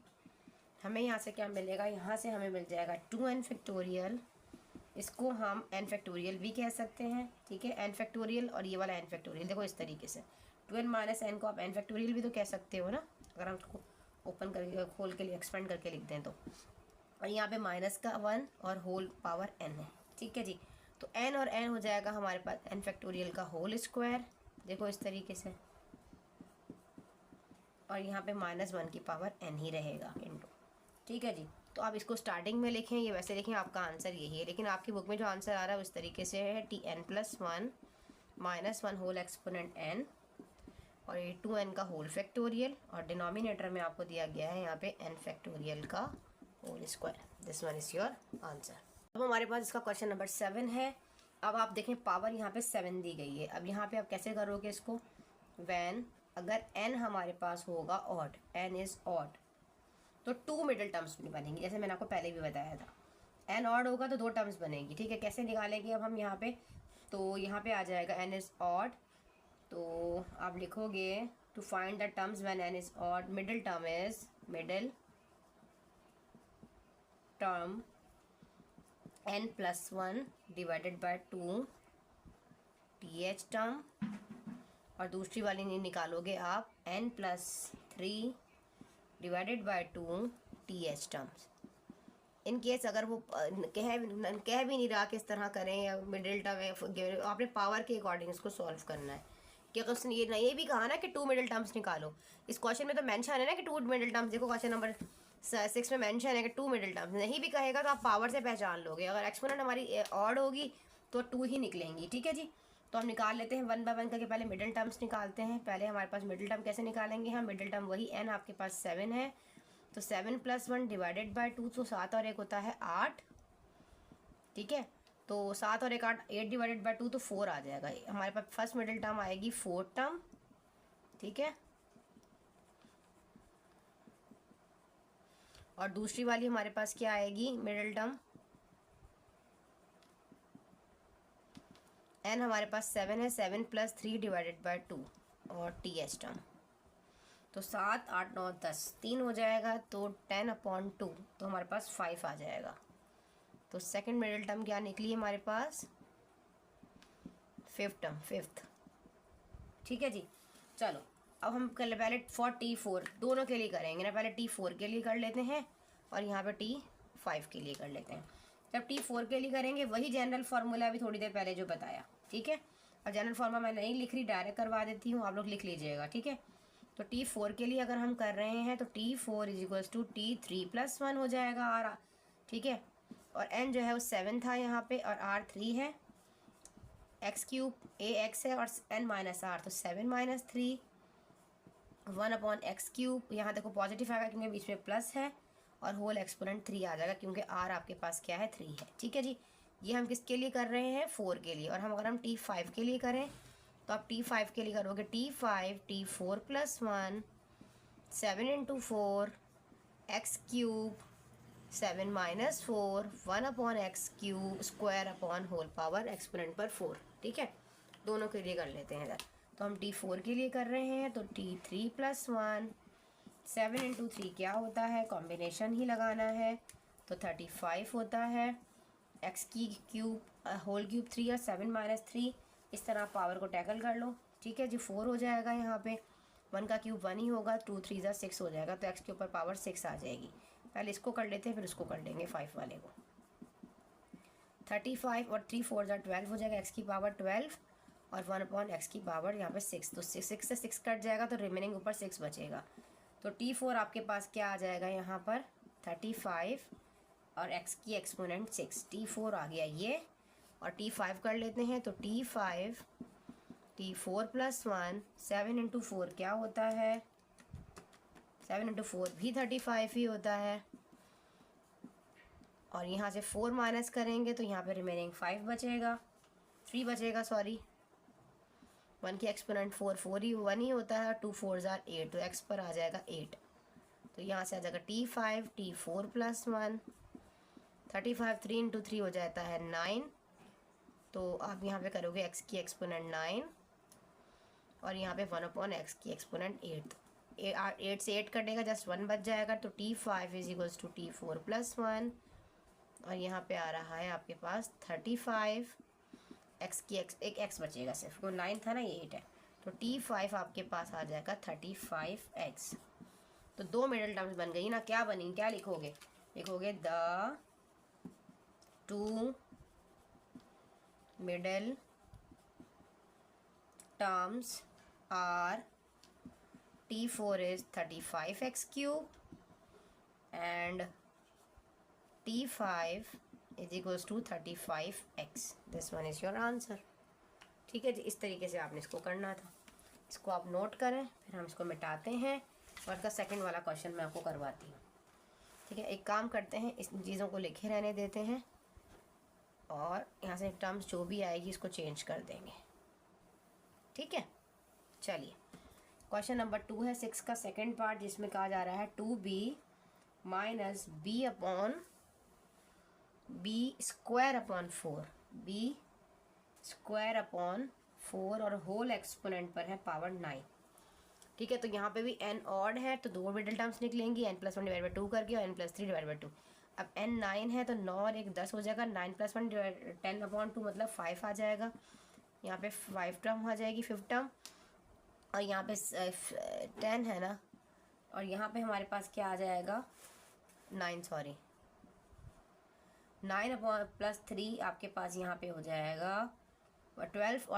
हमें यहाँ से क्या मिलेगा, यहाँ से हमें मिल जाएगा 2n फैक्टोरियल, इसको हम n फैक्टोरियल भी कह सकते हैं, ठीक है। n फैक्टोरियल और ये वाला n फैक्टोरियल, देखो इस तरीके से 2n माइनस n को आप n फैक्टोरियल भी तो कह सकते हो ना, अगर हम उसको ओपन करके खोल के लिए एक्सपेंड करके लिख दें तो। और यहाँ पे माइनस का 1 और होल पावर n है, ठीक है जी। तो n और n हो जाएगा हमारे पास n फैक्टोरियल का होल स्क्वायर, देखो इस तरीके से, और यहाँ पे -1 की पावर n ही रहेगा इनटू, ठीक है जी। तो आप इसको स्टार्टिंग में लिखें, ये वैसे लिखें, आपका आंसर यही है, लेकिन आपकी बुक में जो आंसर आ रहा है उस तरीके से है tn plus 1 -1 whole exponent n और ये 2n का होल फैक्टोरियल, और डिनोमिनेटर में आपको दिया गया है यहाँ पे n फैक्टोरियल का whole square. This one is your answer. अब हमारे पास इसका क्वेश्चन नंबर 7 है। अब आप देखें पावर यहाँ पे 7 दी गई है। अब यहाँ पे आप कैसे करोगे इसको, वैन अगर n हमारे पास होगा ऑड, n इज ऑड, तो 2 मिडिल टर्म्स भी बनेंगी, जैसे मैंने आपको पहले भी बताया था। n ऑड होगा तो 2 टर्म्स बनेंगी, ठीक है। कैसे निकालेंगे अब हम यहाँ पे, तो यहाँ पे आ जाएगा n इज ऑड, तो आप लिखोगे to find the terms when n is odd, middle term is middle term n plus 1 divided by 2 th term, और दूसरी वाली नहीं निकालोगे आप n plus 3 divided by 2 th terms. In case अगर वो कह भी नहीं रहा किस तरह करें या मिडिल टर्म, आपने पावर के अकॉर्डिंग इसको सॉल्व करना है। कि अगर उसने ये भी कहा ना कि 2 मिडिल टर्म्स निकालो, इस क्वेश्चन में तो मेंशन है ना कि 2 मिडिल टर्म्स, देखो क्वेश्चन नंबर 6 में मेंशन है कि 2 मिडिल टर्म्स, नहीं भी कहेगा तो आप पावर से पहचान लोगे। अगर एक्सपोनेंट हमारी ऑड होगी तो 2 ही निकलेंगी, ठीक है जी। तो हम निकाल लेते हैं 1 बाय 1 करके, पहले मिडिल टर्म्स निकालते हैं। पहले हमारे पास मिडिल टर्म कैसे निकालेंगे हम, मिडिल टर्म वही n आपके पास 7 है, तो 7 प्लस 1 डिवाइडेड बाय 2, तो 7 और 1 होता है 8, ठीक है। तो 7 और 1 8 डिवाइडेड बाय 2 तो 4 आ जाएगा। हमारे पास फर्स्ट मिडिल टर्म आएगी 4 टर्म, ठीक है। और दूसरी वाली हमारे पास क्या आएगी मिडिल टर्म, n हमारे पास 7 है, 7 प्लस 3 डिवाइडेड बाय 2 और th टर्म, तो 7 8 9 10 3 हो जाएगा, तो 10/2, तो हमारे पास 5 आ जाएगा। तो सेकंड मिडिल टर्म क्या निकली हमारे पास, फिफ्थ टर्म, फिफ्थ, ठीक है जी। चलो अब हम पहले फॉर T4 दोनों के लिए करेंगे ना, पहले T4 के लिए कर लेते हैं और यहाँ पे T5 के लिए कर लेते हैं। जब T4 के लिए करेंगे वही जनरल फार्मूला अभी थोड़ी देर पहले जो बताया, ठीक है। और जनरल फार्मूला मैं नहीं लिख रही, डायरेक्ट करवा देती हूँ, आप लोग लिख लीजिएगा, ठीक है। तो T4 के लिए अगर हम कर रहे हैं तो T4 is equals to T3 plus 1 हो जाएगा R, ठीक है। और n जो है वो 7 था यहाँ पे और R 3 है, x क्यूब a x है और n माइनस r, तो 7 माइनस 3 1/x क्यूब, यहाँ देखो पॉजिटिव आएगा क्योंकि बीच में प्लस है, और होल एक्सपोनेंट 3 आ जाएगा क्योंकि r आपके पास क्या है 3 है, ठीक है जी। ये हम किसके लिए कर रहे हैं, 4 के लिए। और हम अगर हम T5 के लिए करें तो आप T5 के लिए करोगे T5 T4 plus 1 7 into 4 x cube 7 minus 4 1/x cube square upon whole power exponent पर 4, ठीक है। दोनों के लिए कर लेते हैं इधर। तो हम T4 के लिए कर रहे हैं तो T3 प्लस 1 7 इंटू 3 क्या होता है, कॉम्बिनेशन ही लगाना है, तो 35 होता है। x की क्यूब होल क्यूब 3 और 7 माइनस 3, इस तरह पावर को टैकल कर लो, ठीक है जी। 4 हो जाएगा, यहाँ पे 1 का क्यूब 1 ही होगा, 2 3 6 हो जाएगा, तो x के ऊपर पावर 6 आ जाएगी। पहले इसको कर लेते हैं फिर उसको कर लेंगे 5 वाले को। 35 और 3 4 12 हो जाएगा, x की पावर 12 और 1/x की पावर यहाँ पे 6, तो 6 से 6 कट जाएगा तो रिमेनिंग ऊपर 6 बचेगा। तो T4 आपके पास क्या आ जाएगा यहाँ पर 35 और x की एक्सपोनेंट 6, T4 आ गया ये। और T5 कर लेते हैं तो T5 T4 प्लस 1 7 इंटू 4 क्या होता है, 7 इंटू 4 भी 35 ही होता है। और यहाँ से 4 माइनस करेंगे तो यहाँ पे रिमेनिंग 5 बचेगा, 3 बचेगा सॉरी। 1 की एक्सपोनेंट 4 ही 1 ही होता है, 2 4 ज़ार 8, तो x पर आ जाएगा 8। तो यहाँ से आ जाएगा T5 T4 प्लस 1, 35 3 इंटू 3 हो जाता है 9। तो आप यहाँ पे करोगे x की एक्सपोनेंट 9 और यहाँ पे 1/x की एक्सपोनेंट 8। 8 से 8 कटेगा, जस्ट 1 बच जाएगा। तो T5 is equals to T4 plus 1 और यहाँ पे आ रहा है आपके पास 35 x की एक x बचेगा सिर्फ, वो 9 था ना, ये 8 है। तो T5 आपके पास आ जाएगा 35x। तो 2 मिडल टर्म्स बन गई ना। क्या बनी, क्या लिखोगे, लिखोगे the 2 middle terms are T4 is 35x cube and T5 is equals to 35x. This one is your answer. ठीक है जी, इस तरीके से आपने इसको करना था। इसको आप नोट करें, फिर हम इसको मिटाते हैं और इसका सेकंड वाला क्वेश्चन मैं आपको करवाती हूँ। ठीक है, एक काम करते हैं, इस चीज़ों को लिखे रहने देते हैं और यहाँ से टर्म्स जो भी आएगी इसको चेंज कर देंगे। ठीक है, चलिए क्वेश्चन नंबर 2 है 6 का सेकंड पार्ट, जिसमें कहा जा रहा है 2b minus b upon b square upon 4, b square upon 4 और होल एक्सपोनेंट पर है पावर 9। ठीक है, तो यहाँ पे भी n ऑड है तो 2 मिडल टर्म्स निकलेंगी, n + 1 डिवाइड बाई 2 करके और n + 3 डिवाइड बाई 2। अब n 9 है तो 9 और 1 10 हो जाएगा, 9 + 1 10/2 मतलब 5 आ जाएगा। यहाँ पे 5 टर्म आ जाएगी, 5 टर्म, और यहाँ पे 10 है ना, और यहाँ पे हमारे पास क्या आ जाएगा 9 सॉरी 9 अपॉन प्लस 3 आपके पास यहाँ पे हो जाएगा 12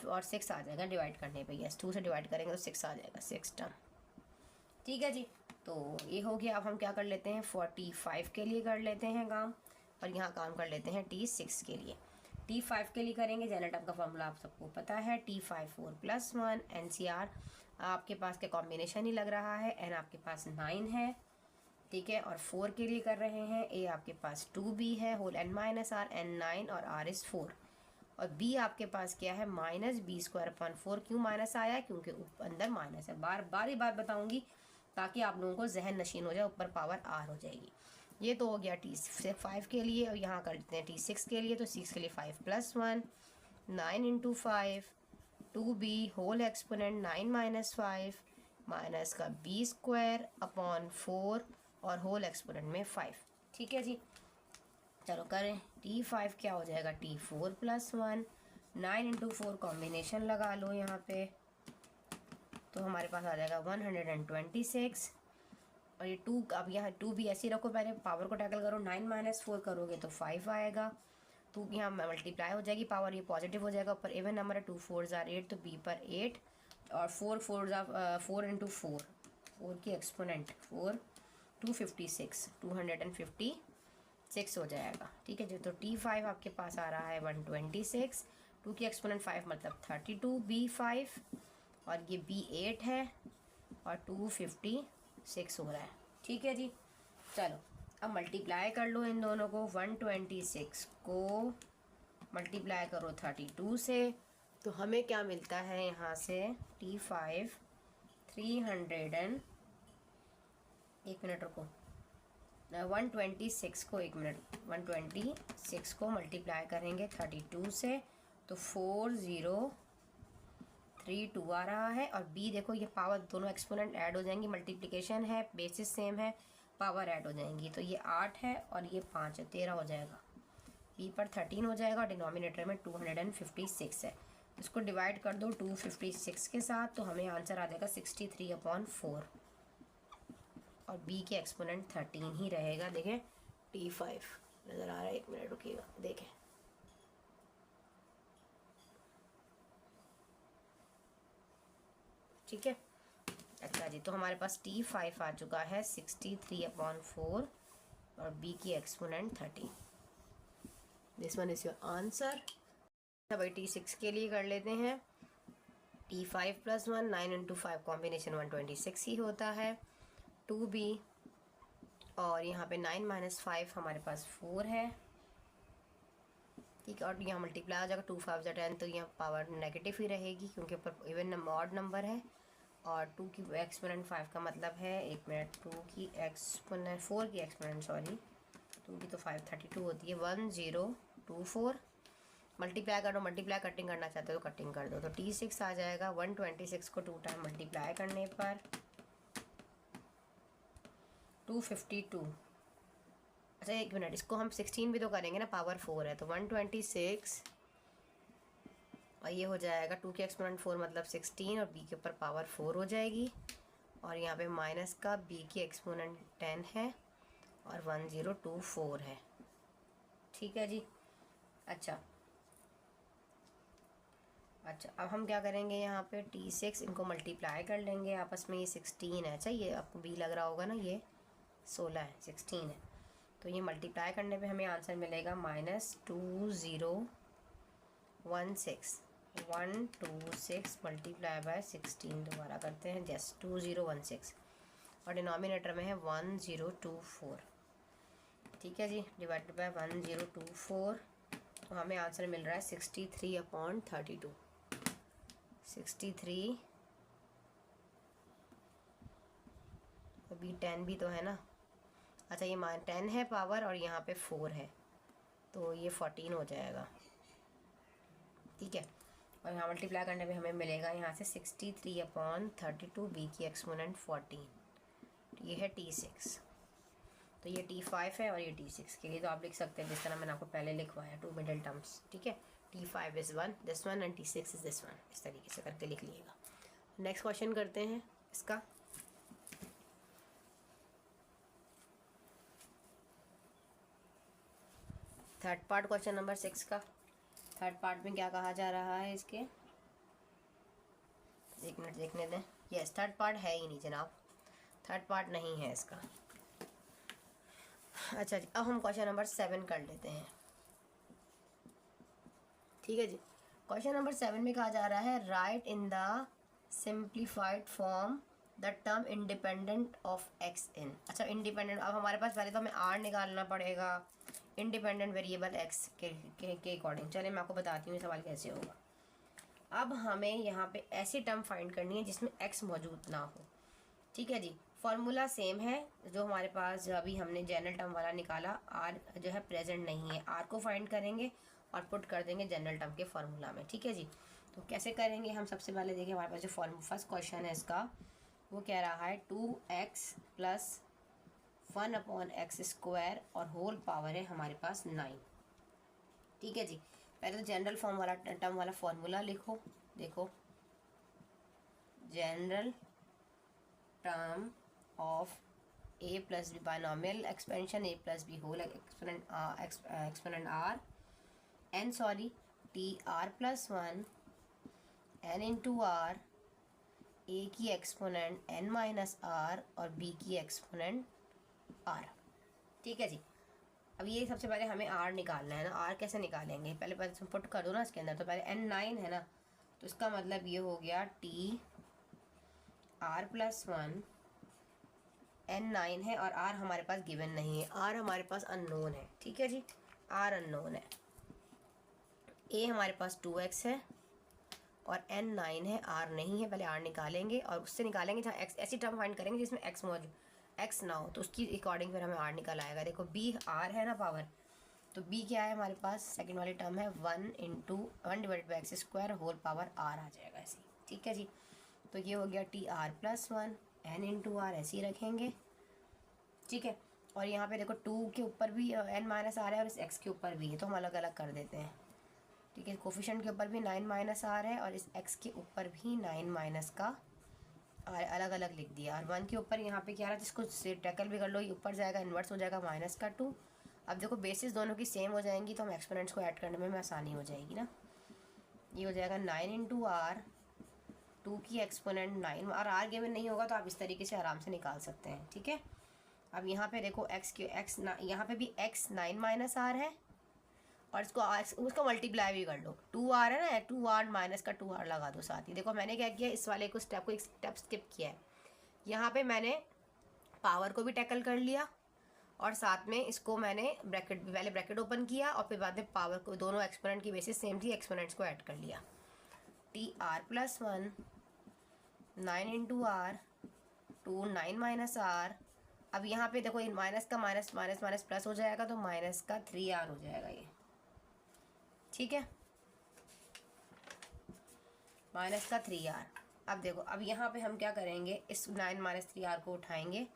और 6 आ जाएगा डिवाइड करने पे। यस, 2 से डिवाइड करेंगे तो 6 आ जाएगा, 6 टर्म। ठीक है जी, तो ये हो गया। अब हम क्या कर लेते हैं 45 के लिए कर लेते हैं काम, और यहाँ काम कर लेते हैं T6 के लिए। T5 के लिए करेंगे, जनरेटर का फॉर्मूला आप सबको पता है, T5 4 + 1 NCR आपके पास के कॉम्बिनेशन ही लग रहा है, n आपके पास 9 है। ठीक है, और 4 के लिए कर रहे हैं, a आपके पास 2b है, whole n minus r, n 9 और r इज़ 4, और b आपके पास क्या है -b स्क्वायर अपॉन 4। क्यों माइनस आया, क्योंकि अंदर माइनस है। बार बात बताऊंगी ताकि आप लोगों को जहन नशीन हो जाए, ऊपर पावर r हो जाएगी। ये तो हो गया T5 के लिए, और यहाँ कर लेते हैं T6 के लिए। तो 6 के लिए 5 + 1 9 into 5 2b whole exponent 9 minus 5 minus का b स्क्वायर अपॉन 4 और होल एक्सपोनेंट में 5। ठीक है जी, चलो करें। T5 क्या हो जाएगा T4 + 1 9 इंटू 4 कॉम्बिनेशन लगा लो यहाँ पे, तो हमारे पास आ जाएगा 126, और ये 2 अब यहाँ 2 भी ऐसे ही रखो, पहले पावर को टैकल करो, 9 माइनस 4 करोगे तो 5 आएगा। 2 यहाँ मल्टीप्लाई हो जाएगी, पावर ये पॉजिटिव हो जाएगा, ऊपर इवन नंबर है, 2 4 ज़ार 8 तो b पर 8 और 4 इंटू 4 की एक्सपोनेंट 4 256 256 हो जाएगा। ठीक है जी, तो T5 आपके पास आ रहा है 126, 2 की एक्सपोनेंट 5 मतलब 32 b 5 और ये b 8 है और 256 हो रहा है। ठीक है जी, चलो अब मल्टीप्लाई कर लो इन दोनों को। 126 को मल्टीप्लाई करो 32 से, तो हमें क्या मिलता है यहाँ से T5 300 एक मिनट रुको, 126 को 126 को मल्टीप्लाई करेंगे 32 से तो 4032 आ रहा है। और b देखो ये पावर दोनों एक्सपोनेंट ऐड हो जाएंगी, मल्टीप्लिकेशन है, बेसिस सेम है, पावर ऐड हो जाएंगी, तो ये 8 है और ये 5 है, 13 हो जाएगा। b पर 13 हो जाएगा, डिनोमिनेटर में 256 है, इसको डिवाइड कर दो 256 के साथ, तो हमें आंसर आ जाएगा 63/4 और b के एक्सपोनेंट 13 ही रहेगा। देखें T5 नज़र आ रहा है, एक मिनट रुकिएगा, देखें ठीक है। अच्छा जी, तो हमारे पास T5 आ चुका है 63/4 और b की exponent 13। This one is your answer. भाई T6 के लिए कर लेते हैं। T5 + 1 9 इंटू 5 कॉम्बिनेशन 126 ही होता है, 2b और यहाँ पे 9 माइनस 5 हमारे पास 4 है, ठीक है। और यहाँ मल्टीप्लाई हो जाएगा, 2 5 10, तो यहाँ पावर नेगेटिव ही रहेगी क्योंकि ऊपर इवन नंबर ऑड नंबर है। और 2 की एक्सपोनेंट 5 का मतलब है, 1 मिनट, 2 की एक्सपोनेंट 4 की एक्सपोनेंट सॉरी 2 की तो 532 होती है, 1024। मल्टीप्लाई करो, मल्टीप्लाई कटिंग करना चाहते हो तो कटिंग कर दो, तो T6 आ जाएगा। 126 को 2 टाइम मल्टीप्लाई करने पर 252। अच्छा एक मिनट, इसको हम 16 भी तो करेंगे ना, पावर 4 है, तो 126 और ये हो जाएगा 2 की एक्सपोनेंट 4 मतलब 16 और b के ऊपर पावर 4 हो जाएगी। और यहाँ पे माइनस का b की एक्सपोनेंट 10 है और 1024 है, ठीक है जी। अच्छा अब हम क्या करेंगे, यहाँ पे T6 इनको मल्टीप्लाई कर लेंगे आपस में, ये 16 है। अच्छा ये आपको b लग रहा होगा ना, ये 16 है, 16 है, तो ये मल्टीप्लाई करने पे हमें आंसर मिलेगा -2016 मल्टीप्लाई बाय 16, दोबारा करते हैं, जस्ट 2016 और डिनोमिनेटर में है 1024, ठीक है जी, डिवाइडेड बाय 1024, तो हमें आंसर मिल रहा है 63/32। 63 अभी 10 भी तो है ना, अच्छा ये 10 है पावर और यहाँ पे 4 है, तो ये 14 हो जाएगा, ठीक है। और यहाँ मल्टीप्लाई करने पे हमें मिलेगा यहाँ से 63/32, b की एक्सपोनेंट 14, ये है T6, तो ये T5 है और ये T6 के लिए तो आप लिख सकते हैं जिस तरह मैंने आपको पहले लिखवाया, 2 मिडल टर्म्स, ठीक है। T5 is 1, this one, and T6 is this one, इस तरीके से करके लिख लीजिएगा। नेक्स्ट क्वेश्चन करते हैं इसका। थर्ड पार्ट क्वेश्चन नंबर 6 का। थर्ड पार्ट में क्या कहा जा रहा है इसके, एक मिनट देखने दें। यस, थर्ड पार्ट है ही नहीं जनाब, थर्ड पार्ट नहीं है इसका। अच्छा जी, अब हम क्वेश्चन नंबर 7 कर लेते हैं, ठीक है जी। क्वेश्चन नंबर 7 में कहा जा रहा है, write in the simplified form the term independent of x in. अच्छा इंडिपेंडेंट, अब हमारे पास पहले तो हमें आर निकालना पड़ेगा इंडिपेंडेंट वेरिएबल एक्स के अकॉर्डिंग। चलिए मैं आपको बताती हूँ ये सवाल कैसे होगा। अब हमें यहाँ पे ऐसी टर्म फाइंड करनी है जिसमें एक्स मौजूद ना हो, ठीक है जी। फॉर्मूला सेम है जो हमारे पास अभी हमने जनरल टर्म वाला निकाला, आर जो है प्रेजेंट नहीं है, आर को फाइंड करेंगे और पुट कर देंगे जनरल टर्म के फार्मूला में, ठीक है जी। तो कैसे करेंगे हम, सबसे पहले देखिए हमारे पास जो फर्स्ट क्वेश्चन है इसका, वो कह रहा है 2x + 1/x² और होल पावर है हमारे पास 9, ठीक है जी। पहले तो जनरल फॉर्म वाला टर्म वाला फॉर्मूला लिखो, देखो general term of a + b binomial expansion a + b whole exponent r n sorry tr + 1 n × r, a की एक्सपोनेंट n - r और b की एक्सपोनेंट r, ठीक है जी। अब ये सबसे पहले हमें r निकालना है ना, r कैसे निकालेंगे, पहले तुम पुट कर दो ना इसके अंदर, तो पहले n9 है ना, तो इसका मतलब ये हो गया tr + 1 n9 है और r हमारे पास गिवन नहीं है, r हमारे पास अननोन है, ठीक है जी, r अननोन है। a हमारे पास 2x है और n9 है, r नहीं है, पहले r निकालेंगे और उससे निकालेंगे जहाँ x, ऐसी टर्म फाइंड करेंगे जिसमें x मौजूद x ना हो, तो उसकी अकॉर्डिंग फिर हमें r निकल आएगा। देखो b r है ना पावर, तो b क्या है हमारे पास, सेकंड वाली टर्म है 1/1/x² होल पावर r आ जाएगा ऐसे, ठीक है जी। तो ये हो गया tr + 1 n × r ऐसे ही रखेंगे, ठीक है। और यहाँ पे देखो 2 के ऊपर भी n - r है और इस x के ऊपर भी है, तो हम अलग अलग कर देते हैं, ठीक है। कोफिशिएंट के ऊपर भी 9 - r है और इस x के ऊपर भी 9 - का r अलग अलग लिख दिया। और 1 के ऊपर यहाँ पे क्या रहा, जिसको से टैकल भी कर लो, ये ऊपर जाएगा, इन्वर्स हो जाएगा -2। अब देखो बेसिस दोनों की सेम हो जाएंगी तो हम एक्सपोनेंट्स को ऐड करने में आसानी हो जाएगी ना। ये हो जाएगा 9 × r, 2 की एक्सपोनेंट 9 और r गिवन नहीं होगा तो आप इस तरीके से आराम से निकाल सकते हैं, ठीक है। अब यहाँ पे देखो यहाँ पे भी x 9 - r है और उसको मल्टीप्लाई भी कर लो, 2r है ना, 2r - का 2r लगा दो साथ ही। देखो मैंने क्या किया, इस वाले को एक स्टेप स्किप किया है, यहाँ पे मैंने पावर को भी टैकल कर लिया और साथ में इसको मैंने ब्रैकेट पहले ब्रैकेट ओपन किया और फिर बाद में पावर को दोनों एक्सपोनेंट की बेसिस सेम थी, एक्सपोनेंट्स को ऐड कर लिया। T r plus 1 9 into r 2 9 minus आर। अब यहाँ पे देखो माइनस का माइनस माइनस माइनस प्लस हो जाएगा तो माइनस का 3r हो जाएगा ये, ठीक है, माइनस का 3r। अब देखो अब यहाँ पे हम क्या करेंगे, इस 9 माइनस 3r को उठाएंगे,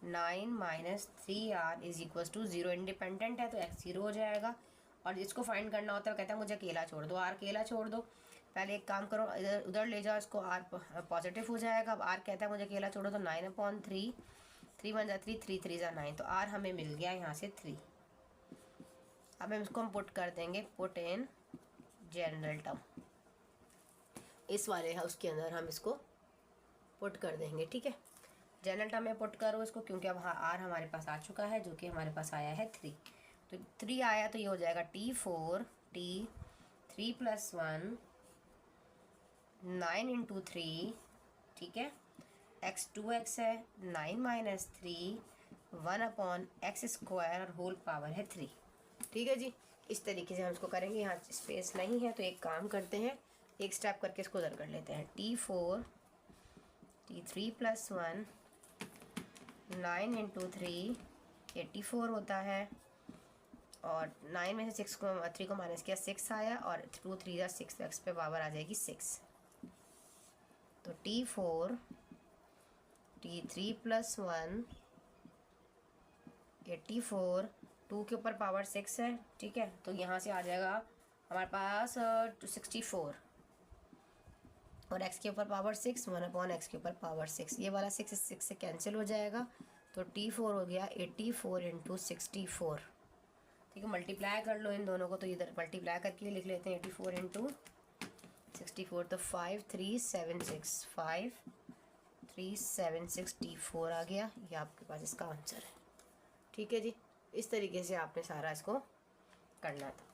9 minus 3r is equal to 0, independent है तो x 0 हो जाएगा। और जिसको फाइंड करना होता है कहता है मुझे अकेला छोड़ दो, r अकेला छोड़ दो। पहले एक काम करो, इधर उधर ले जाओ इसको, r पॉजिटिव हो जाएगा। अब r कहता है मुझे अकेला छोड़ो तो 9/3, 3 1 जा 3, 3 3 जा 9, तो r हमें मिल गया यहाँ से 3। अब हम इसको पुट कर देंगे, पुट इन जनरल टर्म, इस वाले हाउस के अंदर हम इसको पुट कर देंगे, ठीक है। जनरल टर्म में पुट करो इसको, क्योंकि अब r हमारे पास आ चुका है, जो कि हमारे पास आया है 3। तो 3 आया तो ये हो जाएगा T4 T 3 + 1 9 × 3, ठीक है, x 2x है, 9 माइनस 3 1/x² और होल पावर है 3, ठीक है जी। इस तरीके से हम इसको करेंगे। यहाँ स्पेस नहीं है तो एक काम करते हैं, एक स्टेप करके इसको उधर कर लेते हैं। T4 T 3 + 1 9 × 3 84 होता है, और 9 में से 3 को माइनस किया 6 आया, और 2 3 या 6 तो x पे पावर आ जाएगी 6। तो T4 T 3 + 1 84, 2 के ऊपर पावर 6 है, ठीक है, तो यहाँ से आ जाएगा हमारे पास 64, और x के ऊपर पावर 6 1/x के ऊपर पावर 6, ये वाला 6 6 से कैंसिल हो जाएगा। तो T4 हो गया 84 × 64, ठीक है। मल्टीप्लाई कर लो इन दोनों को, तो इधर मल्टीप्लाई करके लिख लेते हैं 84 × 64, तो 5376 5376 T4 आ गया, ये आपके पास इसका आंसर है, ठीक है जी। इस तरीके से आपने सारा इसको करना था।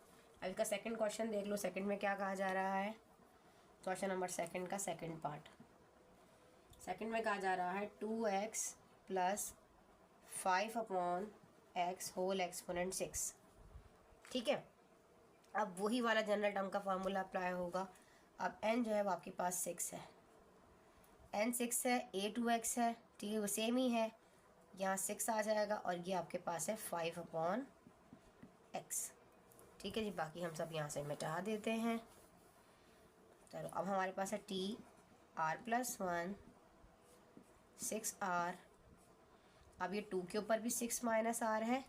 अब इसका सेकंड क्वेश्चन देख लो, सेकंड में क्या कहा जा रहा है। क्वेश्चन नंबर सेकंड का सेकंड पार्ट, सेकंड में कहा जा रहा है 2x + 5/x होल एक्सपोनेंट 6, ठीक है। अब वही वाला जनरल टर्म का फार्मूला अप्लाई होगा। अब n जो है वो आपके पास 6 है, n 6 है, a 2x है, ठीक है, वो सेम ही है, यहाँ 6 आ जाएगा, और ये आपके पास है 5/x, ठीक है जी। बाकी हम सब यहाँ से मिटा देते हैं। चलो अब हमारे पास है T r + 1 6r। अब ये 2 के ऊपर भी 6 माइनस r है,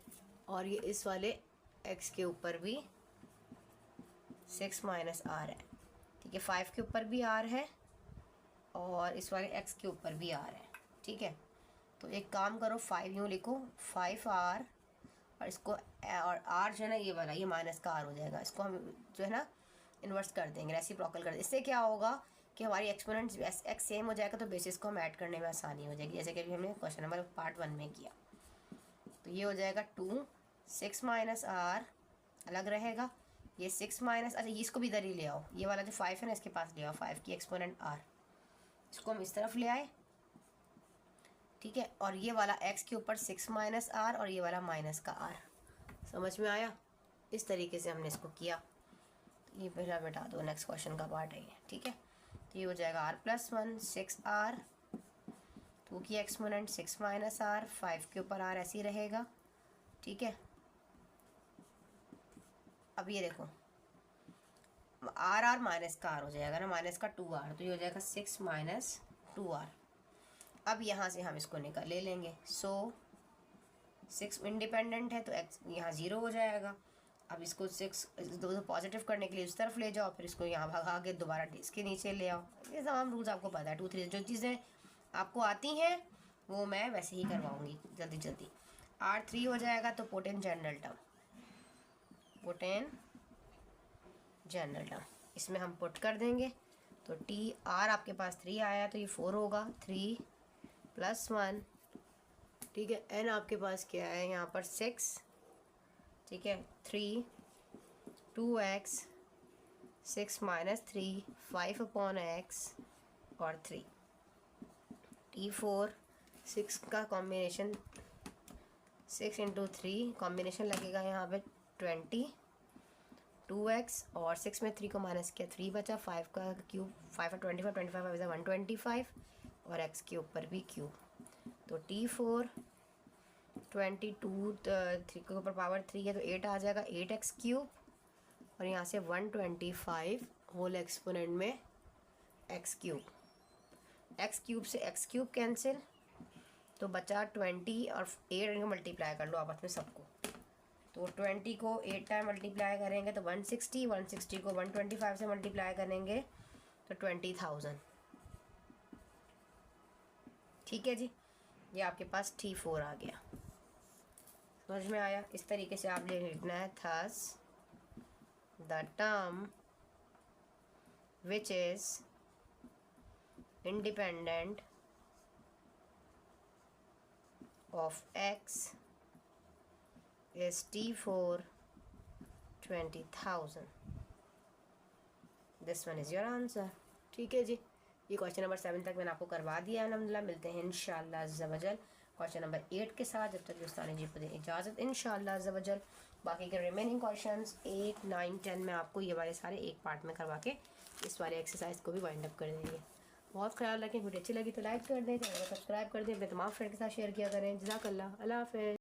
और ये इस वाले x के ऊपर भी 6 माइनस r है, ठीक है। 5 के ऊपर भी r है, और इस वाले x के ऊपर भी r है, ठीक है। तो एक काम करो, 5 यूँ लिखो, 5r, और इसको और r जो है ना ये वाला, ये माइनस का r हो जाएगा, इसको हम जो है ना इन्वर्स कर देंगे, रेसिप्रोकल कर देंगे। इससे क्या होगा कि हमारी एक्सपोनेंट्स x सेम हो जाएगा, तो बेसिस को हम ऐड करने में आसानी हो जाएगी, जैसे कि अभी हमने क्वेश्चन नंबर पार्ट 1 में किया। तो ये हो जाएगा 2 6 माइनस r अलग रहेगा, ये 6 माइनस, अच्छा इसको भी इधर ही ले आओ, ये वाला जो 5 है ना इसके पास ले आओ, 5 की एक्सपोनेंट r, इसको हम इस तरफ ले आए, ठीक है। और ये वाला x के ऊपर 6 माइनस r, और ये वाला माइनस का r, समझ में आया। इस तरीके से हमने इसको किया। तो ये पहला मिटा दो, नेक्स्ट क्वेश्चन का पार्ट है ये, ठीक है। तो ये हो जाएगा r + 1 6r, 2 की एक्सपोनेंट 6 माइनस r, 5 के ऊपर r ऐसे ही रहेगा, ठीक है। अब ये देखो r माइनस का r हो जाएगा ना, माइनस का 2r, तो ये हो जाएगा 6 माइनस 2r। अब यहाँ से हम इसको निकाल ले लेंगे, सो 6 इंडिपेंडेंट है तो x यहाँ 0 हो जाएगा। अब इसको 6 दो पॉजिटिव करने के लिए इस तरफ ले जाओ, फिर इसको यहाँ भगा के दोबारा इसके नीचे ले आओ। ये तमाम रूल्स आपको पता है, 2 3 जो चीज़ें आपको आती हैं वो मैं वैसे ही करवाऊँगी जल्दी जल्दी। r3 हो जाएगा, तो put in general term, put in general term, इसमें हम पुट कर देंगे। तो r आपके पास 3 आया, तो ये 4 होगा, 3 + 1, ठीक है। n आपके पास क्या है यहाँ पर 6, ठीक है, 3 2x 6 माइनस 3 5/x और 3 T4 6 का कॉम्बिनेशन 6 इंटू 3 कॉम्बिनेशन लगेगा यहाँ पे 20, 2x और 6 में 3 को माइनस किया 3 बचा, 5 का क्यूब 5 और 25, 25 इज़ 125 और x के ऊपर भी क्यूब। तो T4 22 3 के ऊपर पावर 3 है तो 8 आ जाएगा, 8x क्यूब और यहाँ से 125 होल एक्सपोनेंट में x क्यूब। x क्यूब से x क्यूब कैंसिल तो बचा 20 और 8 इनको मल्टीप्लाई कर लो आपस में सबको। तो 20 को 8 टाइम मल्टीप्लाई करेंगे तो 160, 160 को 125 से मल्टीप्लाई करेंगे तो 20,000। ठीक है जी, ये आपके पास T4 आ गया। समझ में आया? इस तरीके से आप लिखना है, thus the term which is independent of x is T4 20,000. This one is your answer. ठीक है जी, ये क्वेश्चन नंबर 7 तक मैंने आपको करवा दिया है अल्हम्दुलिल्लाह। मिलते हैं इंशाअल्लाह अज़्ज़ा वजल क्वेश्चन नंबर 8 के साथ। जब तक दोस्तानी जी को दें इजाज़त इंशाअल्लाह अज़्ज़ा वजल। बाकी के रिमेनिंग क्वेश्चंस 8, 9, 10 में आपको ये वाले सारे एक पार्ट में करवा के इस वाले एक्सरसाइज को भी वाइंड अप कर देंगे। बहुत ख्याल रखें। वीडियो अच्छी लगी तो लाइक कर दें, चैनल को सब्सक्राइब कर दें, अपने तमाम फ्रेंड के साथ शेयर किया करें। जज़ाकल्लाह, अल्लाह हाफ़िज़।